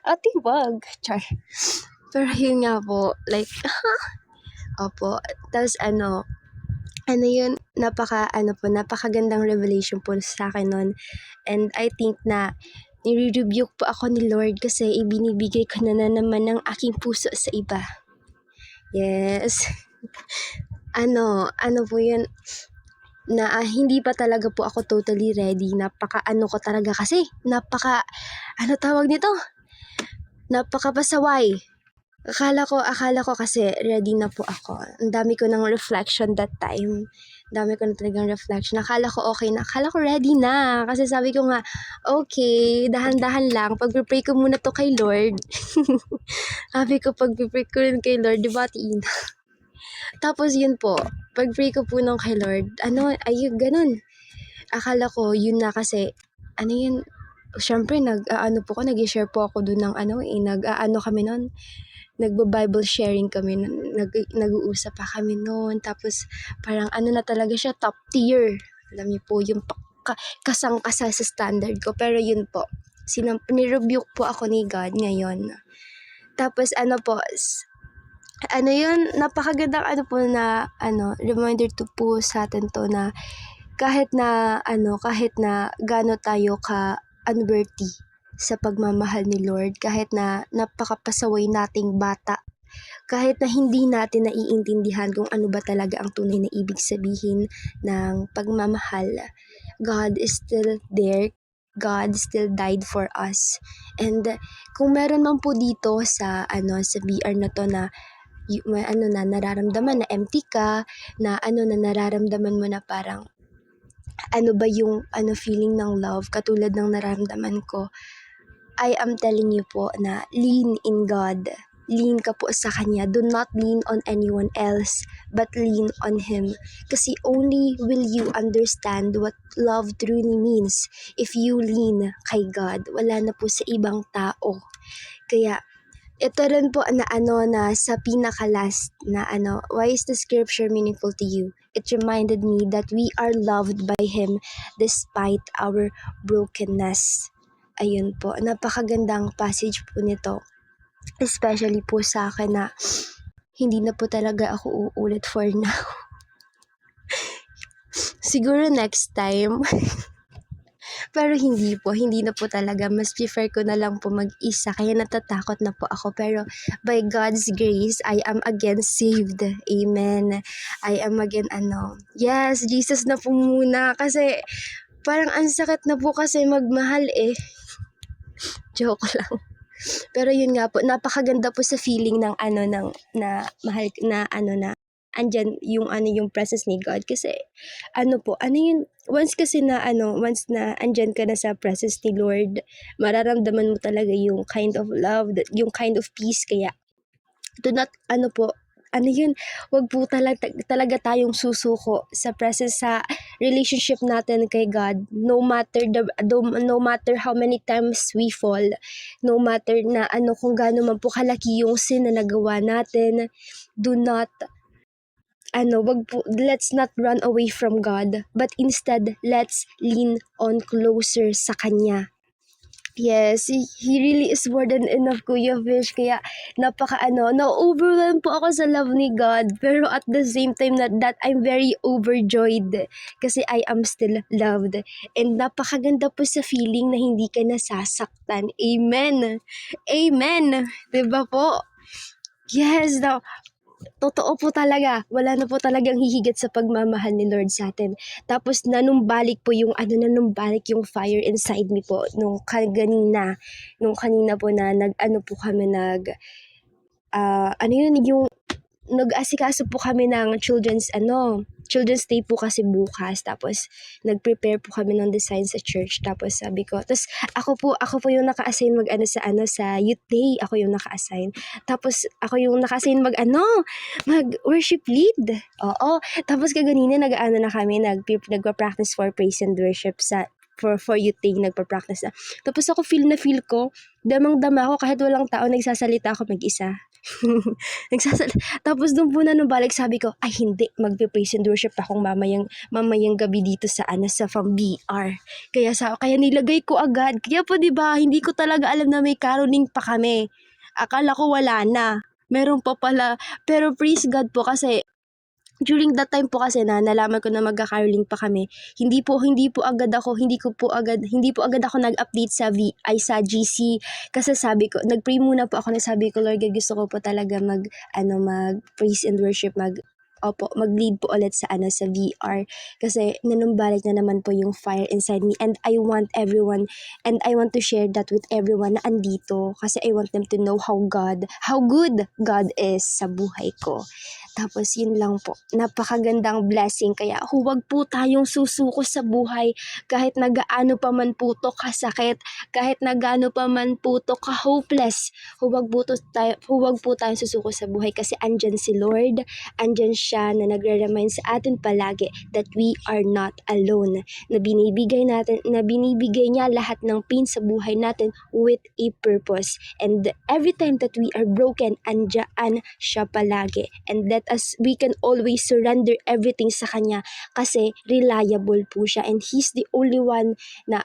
Speaker 3: Ate, wag. Char. Pero yun nga po, like, opo. Tapos yun, napakagandang revelation po sa akin nun. And I think na nire-rebuke po ako ni Lord kasi ibinibigay ko na naman ng aking puso sa iba. Yes. Po yun, na hindi pa talaga po ako totally ready. Ko talaga kasi, tawag nito? Napakapasaway. Akala ko kasi ready na po ako. Ang dami ko ng reflection that time. Dami ko na talagang reflection. Akala ko okay na. Akala ko ready na. Kasi sabi ko nga, okay, dahan-dahan lang. Pag-pray ko muna to kay Lord. Sabi ko, pag-pray ko rin kay Lord, di ba, Tina? Tapos yun po, pag-pray ko po nung kay Lord, ganun. Akala ko, yun na kasi, yun, syempre, nag-share po ako dun ng kami nun, nagbo-Bible sharing kami, nag-uusap pa kami noon, tapos parang na talaga siya, top tier. Alam niyo po, yung kasang-kasa sa standard ko. Pero yun po, ni-rebuke po ako ni God ngayon. Tapos yun, napakagandang po na reminder to po sa atin to na kahit na gaano tayo ka unworthy sa pagmamahal ni Lord, kahit na napakapasaway nating bata, kahit na hindi natin naiintindihan kung ano ba talaga ang tunay na ibig sabihin ng pagmamahal, God is still there. God still died for us. And kung meron man po dito sa BR na to na nararamdaman na empty ka, na nararamdaman mo na parang ba yung feeling ng love katulad ng nararamdaman ko, I am telling you po na lean in God. Lean ka po sa Kanya. Do not lean on anyone else, but lean on Him. Kasi only will you understand what love truly means if you lean kay God. Wala na po sa ibang tao. Kaya, ito rin po na sa pinaka-last na why is the scripture meaningful to you? It reminded me that we are loved by Him despite our brokenness. Ayun po, napakagandang passage po nito. Especially po sa akin na hindi na po talaga ako uulit for now. Siguro next time. Pero hindi na po talaga. Mas prefer ko na lang po mag-isa. Kaya natatakot na po ako. Pero by God's grace, I am again saved. Amen. I am again yes, Jesus na po muna. Kasi parang ang sakit na po kasi magmahal eh. Joke lang. Pero yun nga po, napakaganda po sa feeling ng na mahal na andyan yung yung presence ni God. Kasi yun, once na andyan ka na sa presence ni Lord, mararamdaman mo talaga yung kind of love, yung kind of peace. Kaya do not wag po talaga tayong susuko sa presence relationship natin kay God, no matter how many times we fall, no matter na kung gaano man po kalaki yung sin na nagawa natin, do not let's not run away from God, but instead, let's lean on closer sa Kanya. Yes, He really is more than enough, Kuya Fish. Kaya na-overwhelm po ako sa love ni God. Pero at the same time that I'm very overjoyed kasi I am still loved. And napakaganda po sa feeling na hindi ka nasasaktan. Amen. Amen. Diba po? Yes, totoo po talaga. Wala na po talagang hihigit sa pagmamahal ni Lord sa atin. Tapos nanumbalik po yung nanumbalik yung fire inside me po nung kanina po na po kami yung nag-asikaso po kami ng children's day po kasi bukas. Tapos nag-prepare po kami ng design sa church. Tapos sabi ko, tapos ako po yung naka-assign sa youth day. Ako yung naka-assign. Tapos ako yung naka-assign mag-worship lead. Oo. Tapos kaganina na kami, nagpa-practice for praise and worship for youth day, nagpa-practice na. Tapos ako feel ko, damang-dama ako kahit walang tao, nagsasalita ako mag-isa. Tapos doon po nanumbalik, sabi ko, ay hindi, magpe-praise and worship akong mamayang gabi dito sa from BR. Kaya nilagay ko agad. Kaya po 'di ba, hindi ko talaga alam na may caroling pa kami. Akala ko wala na. Meron pa pala. Pero praise God po kasi during that time po kasi na nalaman ko na magka-caroling pa kami, hindi po agad ako nag-update sa GC kasi sabi ko, nag-pray muna po ako na sabi ko, Lord, gusto ko po talaga mag praise and worship, mag-lead po ulit sa VR kasi nanumbalik na naman po yung fire inside me, and I want to share that with everyone na andito kasi I want them to know how good God is sa buhay ko. Tapos yun lang po, napakagandang blessing, kaya huwag po tayong susuko sa buhay kahit nagaano pa man po to kasakit, kahit nagaano pa man po to ka-hopeless. Huwag po tayong susuko sa buhay kasi andyan si Lord, andyan siya na nagre-remind sa atin palagi that we are not alone, na binibigay niya lahat ng pain sa buhay natin with a purpose, and every time that we are broken, andyan siya palagi, and we can always surrender everything sa Kanya kasi reliable po siya, and He's the only one na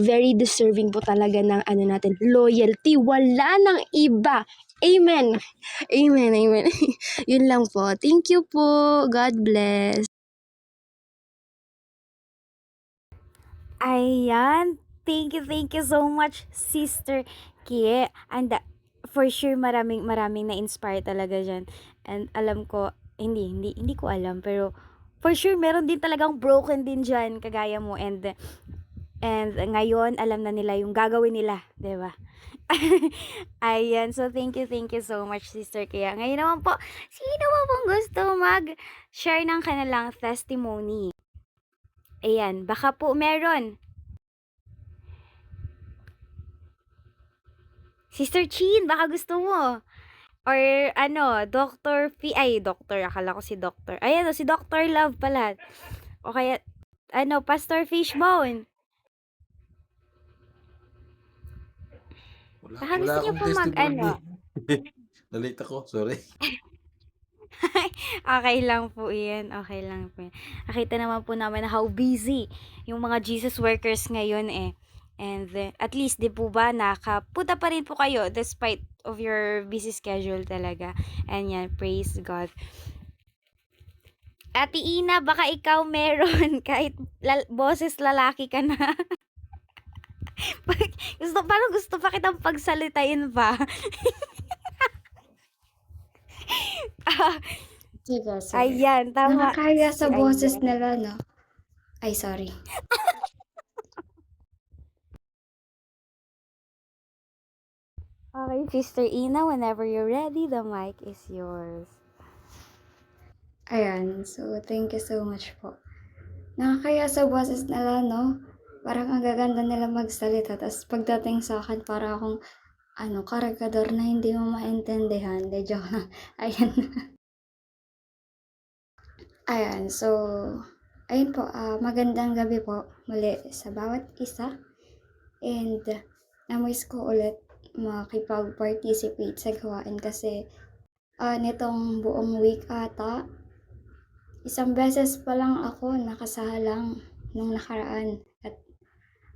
Speaker 3: very deserving po talaga ng natin, loyalty. Wala nang iba. Amen. Amen. Amen. Yun lang po. Thank you po. God bless.
Speaker 1: Ayan. Thank you so much, Sister Kie. And for sure, maraming na-inspire talaga dyan. And alam ko, hindi ko alam, pero for sure, meron din talagang broken din dyan, kagaya mo. And ngayon, alam na nila yung gagawin nila, di ba? Ayan, so thank you so much, Sister Kia. Ngayon naman po, sino ba pong gusto mag-share ng kanilang testimony? Ayan, baka po meron. Sister Chin, baka gusto mo. Or akala ko si Doctor. Ayan, si Dr. Love pala. O kaya, Pastor Fishbone. Baka gusto niyo po
Speaker 7: Nalate ako, sorry.
Speaker 1: Okay lang po yan. Nakita naman po namin how busy yung mga Jesus workers ngayon eh. And at least, di po ba, nakapunta pa rin po kayo despite of your busy schedule talaga. And yan, praise God. Ate Ina, baka ikaw meron kahit boses lalaki ka na. Parang gusto pa kitang pagsalitain pa.
Speaker 5: Sige.
Speaker 1: Ayan, tama.
Speaker 5: Nakakaya sa boses nila, no? Ay, sorry.
Speaker 1: Okay, Sister Ina, whenever you're ready, the mic is yours.
Speaker 5: Ayan, so thank you so much po. Nakakaya sa boses nila, no? Parang ang gaganda nila magsalita. Tapos pagdating sa akin, para akong kargador na hindi mo maintindihan. De, joke lang. Ayan. Ayan, so ayun po, magandang gabi po muli sa bawat isa. And na-miss ko ulit makipag-participate sa gawain kasi nitong buong week ata, isang beses pa lang ako nakasalang nung nakaraan. At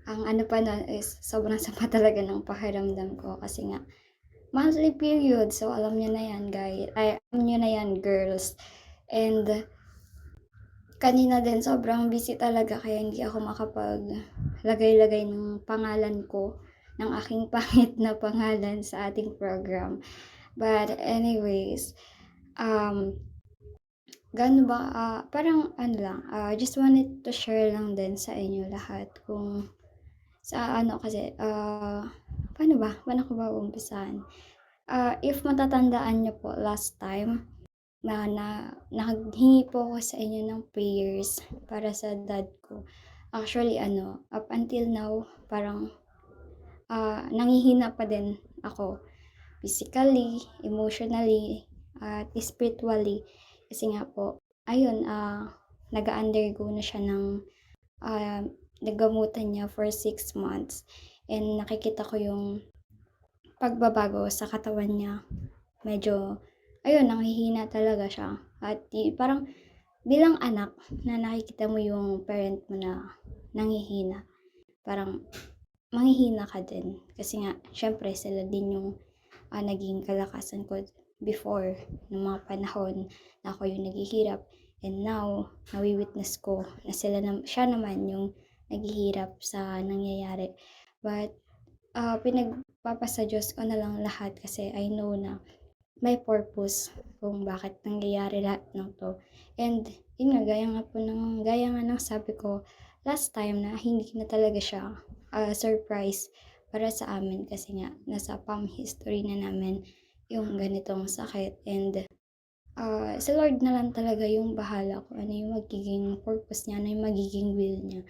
Speaker 5: ang ano pa nun is sobrang sama talaga ng pakiramdam ko kasi nga monthly period. So alam niyo na yan guys, ay alam niyo na yan girls. And kanina din sobrang busy talaga kaya hindi ako makapaglagay-lagay ng pangalan ko, ng aking pangit na pangalan sa ating program. But anyways, gaano ba, parang ano lang, just wanted to share lang din sa inyo lahat kung sa ano kasi, paano ba? Paano ko ba umpisahan? If matatandaan niyo po last time, naghingi po ako sa inyo ng prayers para sa dad ko. Actually, up until now, parang nanghihina pa din ako. Physically, emotionally, at spiritually. Kasi nga po, ayun, nag-undergo na siya ng nagamutan niya for 6 months. And nakikita ko yung pagbabago sa katawan niya. Medyo, ayun, nanghihina talaga siya. At parang bilang anak na nakikita mo yung parent mo na nanghihina, parang manghihina ka din. Kasi nga, syempre, sila din yung naging kalakasan ko before, ng mga panahon na ako yung naghihirap. And now, nawi-witness ko na siya naman yung naghihirap sa nangyayari. But, pinagpapasa Diyos ko na lang lahat kasi I know na may purpose kung bakit nangyayari lahat ng to. And yun nga, gaya nga ng sabi ko last time na hindi na talaga siya surprise para sa amin kasi nga nasa pam history na namin yung ganitong sakit. And si Lord na lang talaga yung bahala kung ano yung magiging purpose niya, ano yung magiging will niya.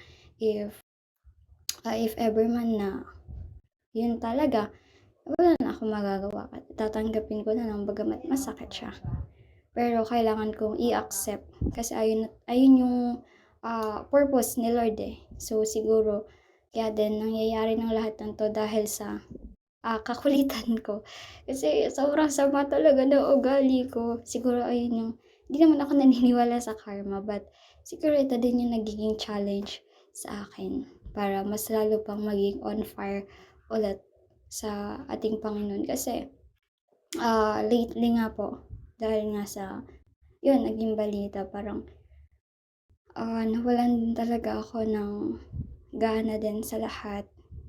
Speaker 5: If ever man na yun talaga, wala na akong magagawa. Tatanggapin ko na lang bagamat masakit siya. Pero kailangan kong i-accept kasi ayun yung purpose ni Lord eh. So siguro kaya din nangyayari ng lahat ng to dahil sa kakulitan ko. Kasi sobrang sama talaga ng ugali ko. Siguro ayun yung, hindi naman ako naniniwala sa karma, but siguro ito din yung nagiging challenge sa akin para mas lalo pang maging on fire ulit sa ating Panginoon. Kasi lately nga po, dahil nga sa yun, naging balita, parang nawalan din talaga ako ng gana din sa lahat.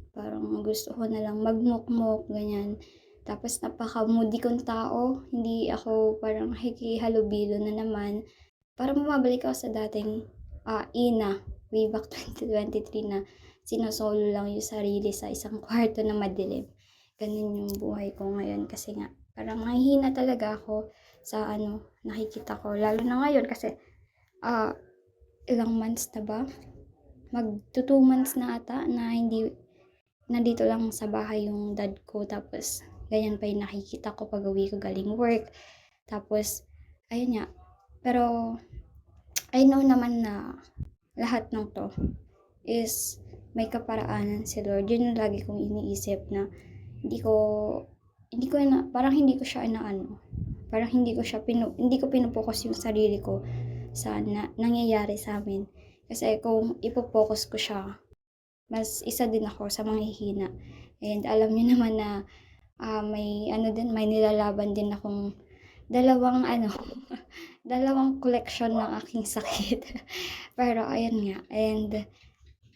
Speaker 5: Parang gusto ko na lang magmukmok, ganyan. Tapos napaka-moody kong tao. Hindi ako parang hikihalubilo na naman. Parang bumabalik ako sa dating ina, way back 2023 na sinosolo lang yung sarili sa isang kwarto na madilim. Ganun yung buhay ko ngayon kasi nga parang nahihina talaga ako sa nakikita ko. Lalo na ngayon kasi ilang months na ba? Magto 2 months na ata na hindi nandito lang sa bahay yung dad ko. Tapos ganyan pa yung nakikita ko pag uwi ko galing work. Tapos ayun nga. Pero I know naman na lahat ng to is may kaparaanan si Lord. Yun yung lagi kong iniisip na parang hindi ko siya parang hindi ko pinupokus yung sarili ko sa nangyayari sa amin. Kasi kung ipopokus ko siya, mas isa din ako sa manghihina. And alam niyo naman na may nilalaban din akong dalawang collection ng aking sakit. Pero ayun nga, and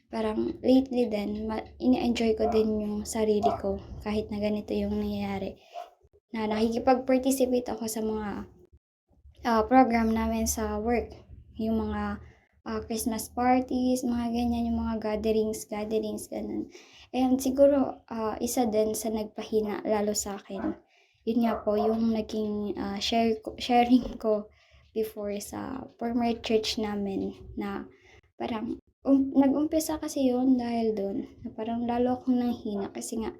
Speaker 5: parang lately din, ini-enjoy ko din yung sarili ko kahit na ganito yung nangyayari. Na nakikipag-participate ako sa mga program namin sa work. Yung mga Christmas parties, mga ganyan, yung mga gatherings, ganun. And siguro, isa din sa nagpahina lalo sa akin. Yun nga po, yung naging sharing ko before sa former church namin na parang nag-umpisa kasi yun dahil doon na parang lalo akong nanghina kasi nga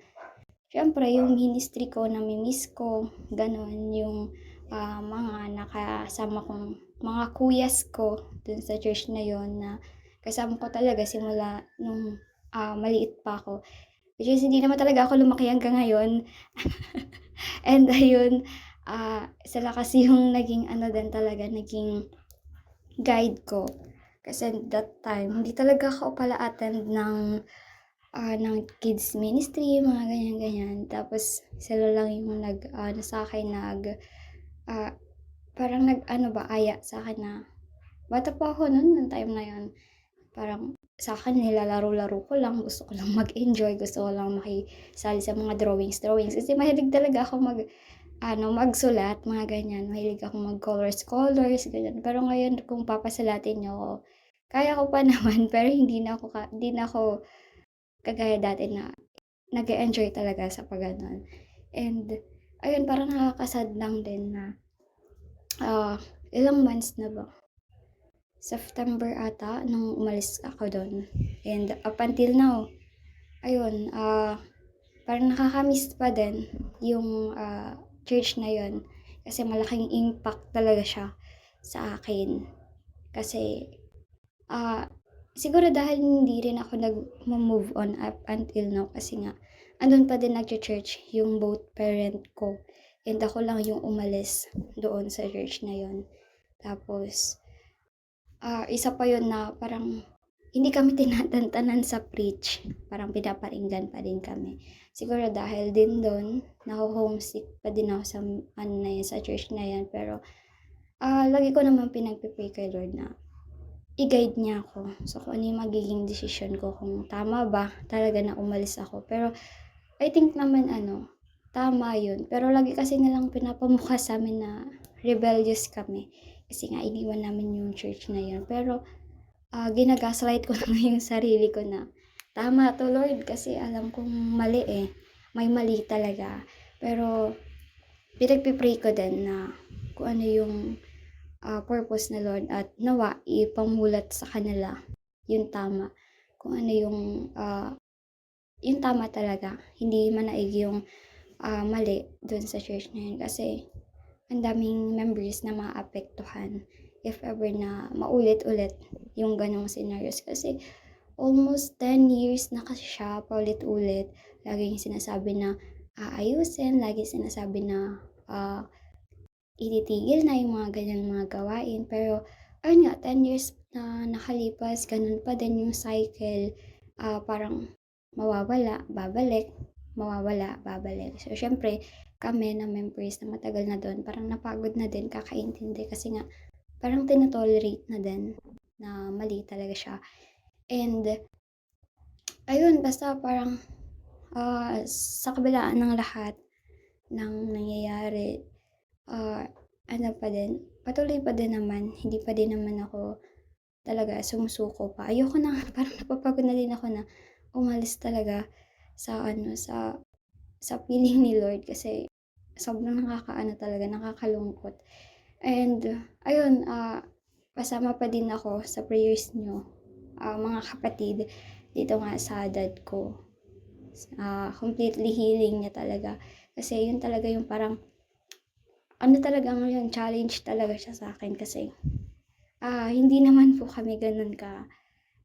Speaker 5: syempre yung ministry ko namimiss ko, ganun, yung mga nakasama kong mga kuyas ko dun sa church na yon na kasama ko talaga simula nung maliit pa ako. Which is hindi naman talaga ako lumaki hanggang ngayon. And ayun, sila kasi yung naging ano din talaga, naging guide ko. Kasi that time, hindi talaga ako pala attend ng kids ministry, mga ganyan-ganyan. Tapos, sila lang yung sa akin, ah, parang aya sa akin na, bata pa ako nun, nung time na yun. Parang, sa akin, nilalaro-laro ko lang, gusto ko lang mag-enjoy, gusto ko lang makisali sa mga drawings. Kasi mahilig talaga ako magsulat, mga ganyan. Mahilig ako mag-colors, ganyan. Pero ngayon, kung papasalatin niyo ako, kaya ko pa naman, pero hindi na ako kagaya dati na nag-e-enjoy talaga sa pagganon. And, ayun, parang nakakasad lang din na, ilang months na ba? September ata, nung umalis ako doon. And, up until now, ayun, parang nakakamiss pa din yung church na yun. Kasi malaking impact talaga siya sa akin. Kasi, siguro dahil hindi rin ako nag-move on up until now kasi nga, andun pa din nag-church yung both parent ko. And ako lang yung umalis doon sa church na yun. Tapos, isa pa yun na parang hindi kami tinatantanan sa preach. Parang pinaparinggan pa din kami. Siguro dahil din doon, naho-homesick pa din ako sa, sa church na yan. Pero, lagi ko naman pinagpipray kay Lord na i-guide niya ako. So, kung ano yung magiging decision ko, kung tama ba talaga na umalis ako. Pero, I think naman tama yun. Pero lagi kasi nilang pinapamukha sa amin na rebellious kami. Kasi nga, iniwan namin yung church na yun. Pero, ginagaslight ko na yung sarili ko na, tama to Lord, kasi alam kong mali eh. May mali talaga. Pero, pinagpipray ko din na kung ano yung purpose na Lord at nawa ipamulat sa kanila yung tama. Kung ano yung tama talaga. Hindi manaig yung mali dun sa church na yun. Kasi ang daming members na maapektuhan if ever na maulit-ulit yung ganong scenarios. Kasi almost 10 years na kasi siya paulit-ulit. Laging sinasabi na aayusin, lagi sinasabi na ititigil na yung mga ganyan mga gawain. Pero, ayun nga, 10 years na nakalipas, ganun pa din yung cycle. Parang mawawala, babalik, mawawala, babalik. So, syempre, kami na members na matagal na doon, parang napagod na din, kakaintindi. Kasi nga, parang tinotolerate na din na mali talaga siya. And, ayun, basta parang sa kabilaan ng lahat ng nangyayari, pa din, patuloy pa din naman, hindi pa din naman ako talaga sumusuko pa. Ayoko na, parang napapagod na din ako na umalis talaga sa sa piling ni Lord kasi sobrang talaga, nakakalungkot. And, ayun, pasama pa din ako sa prayers nyo, mga kapatid, dito nga sa dad ko. Completely healing niya talaga. Kasi yun talaga yung parang talaga ngayon, challenge talaga siya sa akin kasi hindi naman po kami ganun kahirap,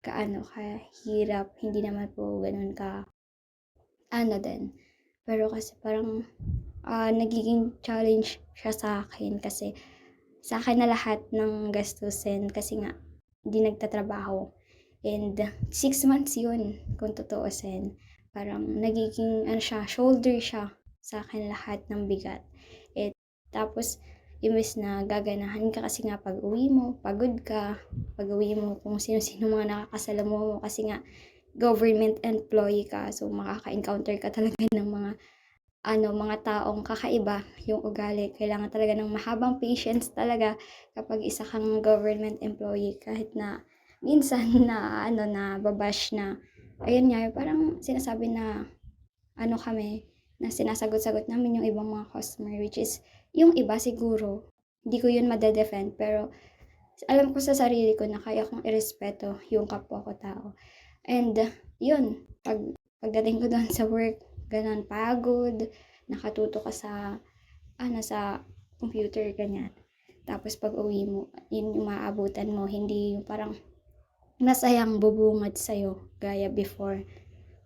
Speaker 5: hindi naman po ganun din. Pero kasi parang nagiging challenge siya sa akin kasi sa akin na lahat ng gastusin kasi nga hindi nagtatrabaho. And 6 months yun, kung tutuusin. Parang nagiging shoulder siya sa akin lahat ng bigat. Tapos, imbes na gaganahan ka kasi nga pag uwi mo, pagod ka, pag uwi mo kung sino-sino mga nakakasalamuha mo kasi nga government employee ka, so makaka-encounter ka talaga ng mga taong kakaiba yung ugali. Kailangan talaga ng mahabang patience talaga kapag isa kang government employee kahit na minsan na na babash na ayun nga, parang sinasabi na kami na sinasagot-sagot namin yung ibang mga customer, which is yung iba siguro, hindi ko yun madedefend, pero alam ko sa sarili ko na kaya kong irespeto yung kapwa ko tao. And, yun, pagdating ko doon sa work, ganun, pagod, nakatuto ka sa computer, ganyan. Tapos pag uwi mo, yun yung maaabutan mo, hindi yung parang masayang bubungad sa'yo gaya before.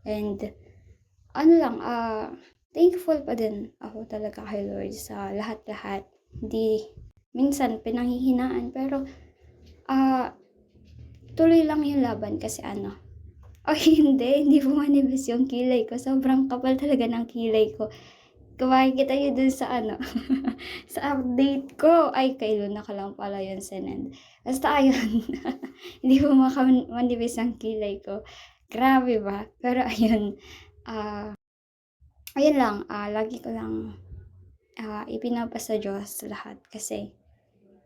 Speaker 5: And ano lang, thankful pa din ako talaga kay Lord sa lahat-lahat. Hindi, minsan pinanghihinaan, pero tuloy lang yung laban kasi ano, hindi po manipis yung kilay ko. Sobrang kapal talaga ng kilay ko. Kung makikita nyo dun sa ano, sa update ko, ay, kay Luna ko lang pala yun sinend. Basta ayun, hindi po manipis ang kilay ko. Grabe ba? Pero ayun, ayun lang, lagi ko lang ipinapasa Diyos lahat kasi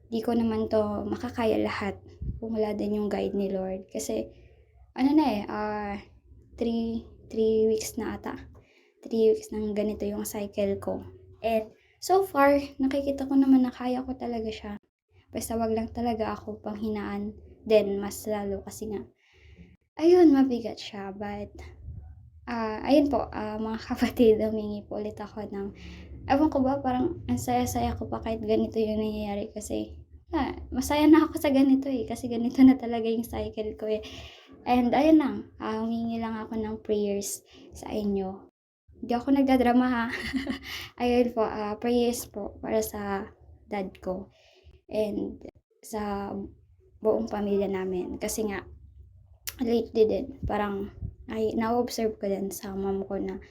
Speaker 5: di ko naman to makakaya lahat kung wala din yung guide ni Lord. Kasi, ano na 3 weeks na ata. 3 weeks nang ganito yung cycle ko. And so far, nakikita ko naman na kaya ko talaga siya. Basta wag lang talaga ako panghinaan din mas lalo kasi nga, ayun, mabigat siya. But, ayun po, mga kapatid, humingi po ulit ako ng, ewan ko ba, parang ang saya-saya ko pa kahit ganito yung nangyayari kasi, masaya na ako sa ganito kasi ganito na talaga yung cycle ko And ayun lang, humingi lang ako ng prayers sa inyo. Hindi ako nagdadrama ha. Ayun po, prayers po para sa dad ko and sa buong pamilya namin. Kasi nga, lately din, parang ay na-observe ko din sa mom ko na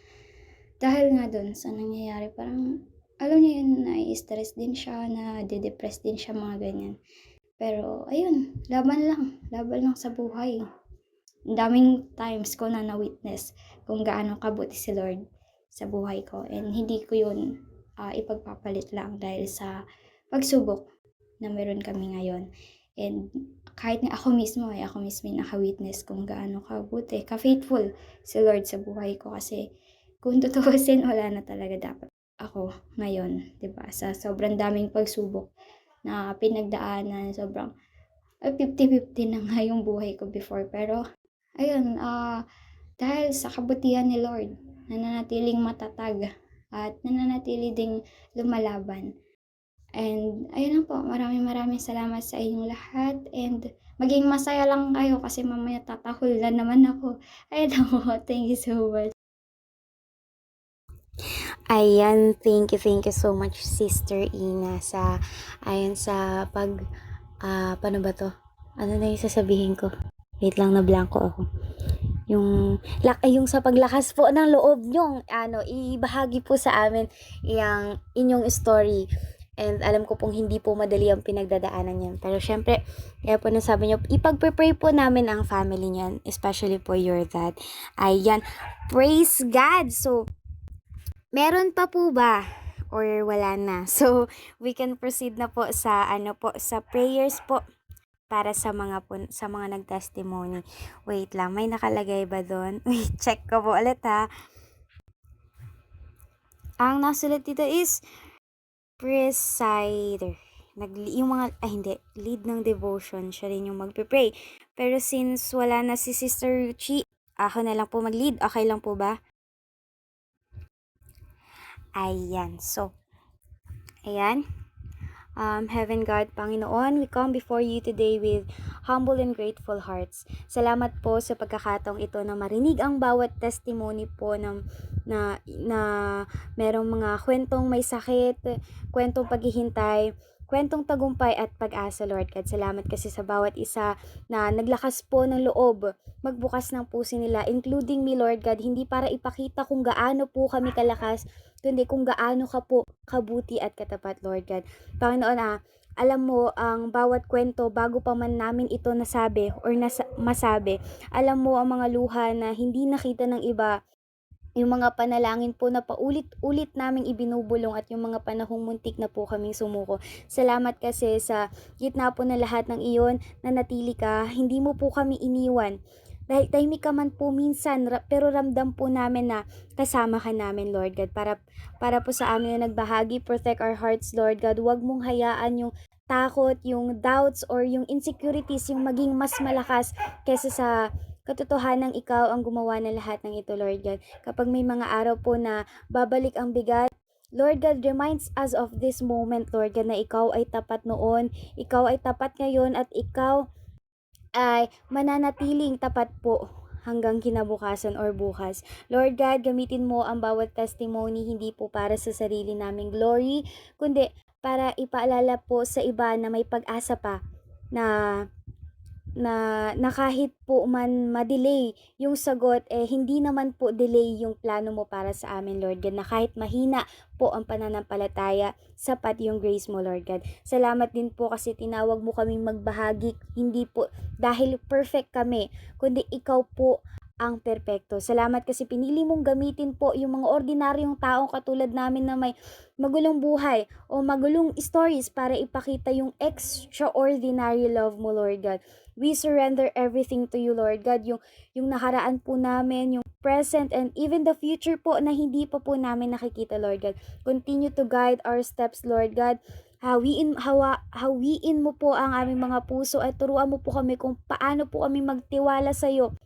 Speaker 5: dahil nga dun sa nangyayari, parang alam niyo yun, na-stress din siya, na de-depress din siya, mga ganyan. Pero ayun, laban lang sa buhay. Ang daming times ko na na-witness kung gaano kabuti si Lord sa buhay ko. And hindi ko yun ipagpapalit lang dahil sa pagsubok na meron kami ngayon. And kahit nga ako mismo yung naka-witness kung gaano kabuti, ka-faithful si Lord sa buhay ko. Kasi kung tutuusin, wala na talaga dapat ako ngayon, 'di ba? Sa sobrang daming pagsubok na pinagdaanan, sobrang 50-50 na nga yung buhay ko before. Pero ayun, dahil sa kabutihan ni Lord, nananatiling matatag at nananatili ding lumalaban. And ayun lang po, maraming salamat sa inyong lahat and maging masaya lang kayo kasi mamaya tatahol na naman ako. Ayun po, thank you so much.
Speaker 1: Ayan, thank you so much Sister Ina sa paano ba to? Ano na yung sasabihin ko? Wait lang, na blanco ako. Yung sa paglakas po ng loob nyong ibahagi po sa amin yung inyong story. And alam ko pong hindi po madali ang pinagdadaanan yan. Pero syempre, kaya po nasabi nyo, ipag-pray po namin ang family niyan, especially po your dad. Ayan, praise God! So, meron pa po ba? Or wala na? So, we can proceed na po sa sa prayers po para sa mga nag-testimony. Wait lang, may nakalagay ba doon? Wait, check ko po ulit ha. Ang nasulat dito is presider. Yung mga, hindi, lead ng devotion, siya rin yung magpe-pray. Pero since wala na si Sister Ruchi, ako na lang po mag-lead. Okay lang po ba? Ayan. So, ayan. Heaven God, Panginoon, we come before you today with humble and grateful hearts. Salamat po sa pagkakataong ito na marinig ang bawat testimony po na merong mga kwentong may sakit, kwentong paghihintay, kwentong tagumpay at pag-asa, Lord God. Salamat kasi sa bawat isa na naglakas po ng loob, magbukas ng puso nila, including me, Lord God, hindi para ipakita kung gaano po kami kalakas, kundi kung gaano ka po kabuti at katapat, Lord God. Panginoon, alam mo ang bawat kwento bago pa man namin ito nasabi or masabi. Alam mo ang mga luha na hindi nakita ng iba, yung mga panalangin po na paulit-ulit naming ibinubulong at yung mga panahong muntik na po kaming sumuko. Salamat kasi sa gitna po ng lahat ng iyon, nanatili ka, hindi mo po kami iniwan. Dahil tahimik ka man po minsan, pero ramdam po namin na kasama ka namin, Lord God. Para po sa amin na nagbahagi, protect our hearts, Lord God. Huwag mong hayaan yung takot, yung doubts, or yung insecurities, yung maging mas malakas kesa sa katotohanan ikaw ang gumawa ng lahat ng ito, Lord God. Kapag may mga araw po na babalik ang bigat, Lord God, reminds us of this moment, Lord God, na ikaw ay tapat noon, ikaw ay tapat ngayon, at ikaw ay mananatiling tapat po hanggang kinabukasan or bukas. Lord God, gamitin mo ang bawat testimony, hindi po para sa sarili naming glory, kundi para ipaalala po sa iba na may pag-asa pa, na na kahit po man ma-delay yung sagot, hindi naman po delay yung plano mo para sa amin, Lord God, na kahit mahina po ang pananampalataya, sapat yung grace mo, Lord God. Salamat din po kasi tinawag mo kaming magbahagi, hindi po dahil perfect kami, kundi ikaw po ang perpekto. Salamat kasi pinili mong gamitin po yung mga ordinaryong taong katulad namin na may magulong buhay o magulong stories para ipakita yung extraordinary love mo, Lord God. We surrender everything to you, Lord God. Yung nakaraan po namin, yung present, and even the future po na hindi pa po namin nakikita, Lord God. Continue to guide our steps, Lord God. Hawiin mo po ang aming mga puso at turuan mo po kami kung paano po kami magtiwala sa iyo.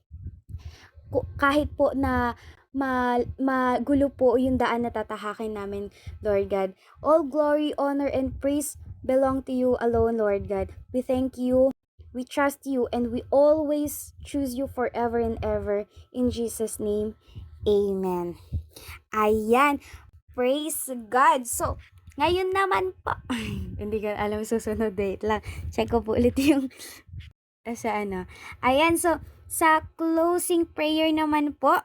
Speaker 1: Kahit po na magulo po yung daan na tatahakin namin, Lord God. All glory, honor, and praise belong to you alone, Lord God. We thank you, we trust you, and we always choose you forever and ever. In Jesus' name, amen. Ayan, praise God. So, ngayon naman po, hindi ko alam susunod date lang. Check ko po ulit yung sa ano. Ayan, so, sa closing prayer naman po,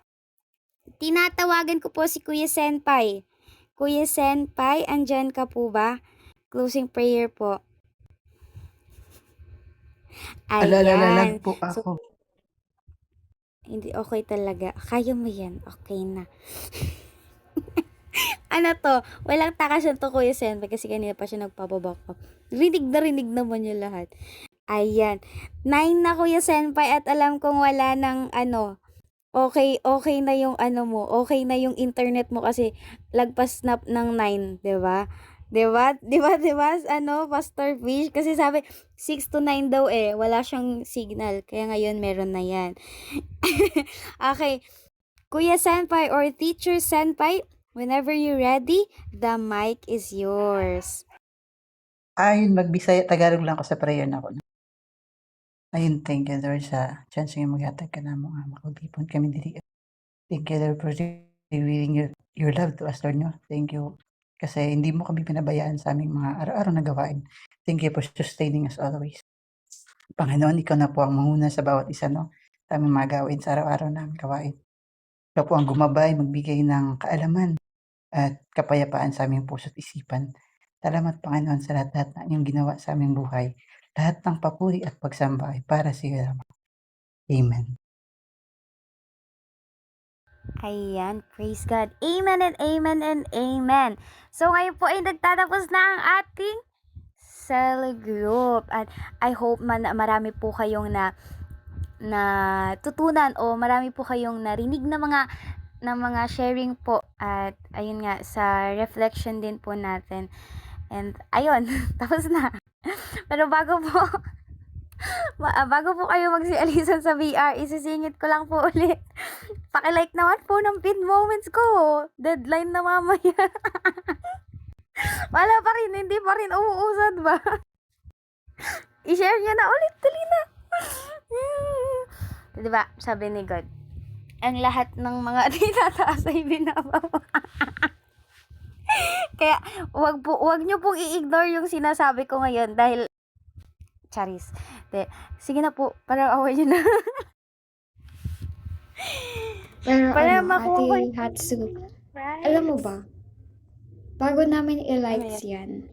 Speaker 1: tinatawagan ko po si Kuya Senpai. Kuya Senpai, andyan ka po ba? Closing prayer po.
Speaker 7: Alalalag
Speaker 1: Ayan.
Speaker 7: po
Speaker 1: So,
Speaker 7: ako.
Speaker 1: hindi okay talaga. Kaya mo yan. Okay na. Ano to? Walang takasan to, Kuya Senpai, kasi kanina pa siya nagpababa ko. Rinig naman yung lahat. Ayan. 9 na, Kuya Senpai, at alam kong wala ng okay na yung mo, okay na yung internet mo kasi lagpas na ng 9, 'di ba? 'Di ba? Pastor Fish, kasi sabi 6 to 9 daw wala siyang signal. Kaya ngayon meron na 'yan. Okay. Kuya Senpai or Teacher Senpai, whenever you're ready, the mic is yours.
Speaker 7: Ayun, magbisaya Tagalog lang ako sa prayer na ako. Ayun, thank you Lord sa chance nga maghatag ka na mga makagipon kami diri. Thank you Lord for revealing your love to us, Lord, no? Thank you kasi hindi mo kami pinabayaan sa aming mga araw-araw na gawain. Thank you for sustaining us always. Panginoon, ikaw na po ang manguna sa bawat isa, no? Sa aming mga gawain sa araw-araw namin gawain. Ikaw po ang gumabay, magbigay ng kaalaman at kapayapaan sa aming puso't isipan. Salamat, Panginoon, sa lahat-lahat na inyong ginawa sa aming buhay. Lahat ng papuri at pagsamba ay para sa iyo lamang. Amen.
Speaker 1: Ayan, praise God. Amen and amen and amen. So ngayon po ay nagtatapos na ang ating cell group. At I hope marami po kayong na tutunan o marami po kayong narinig na mga sharing po. At ayun nga, sa reflection din po natin. And ayun, tapos na. Pero bago po kayo magsialisan sa VR, isisingit ko lang po ulit. Paki-like naman po ng pin moments ko. Deadline na mamaya. Wala pa rin, hindi pa rin umuusad ba? I-share nyo na ulit, dali na. Diba, sabi ni God, ang lahat ng mga tinataas ay binababa. Kaya, wag nyo pong i-ignore yung sinasabi ko ngayon dahil, charis. Sige na po, parang away nyo na.
Speaker 5: Pero
Speaker 1: Para
Speaker 5: ano,
Speaker 1: makuha
Speaker 5: Ate Hatsu, alam mo ba, bago namin i-likes
Speaker 1: Ano
Speaker 5: yan,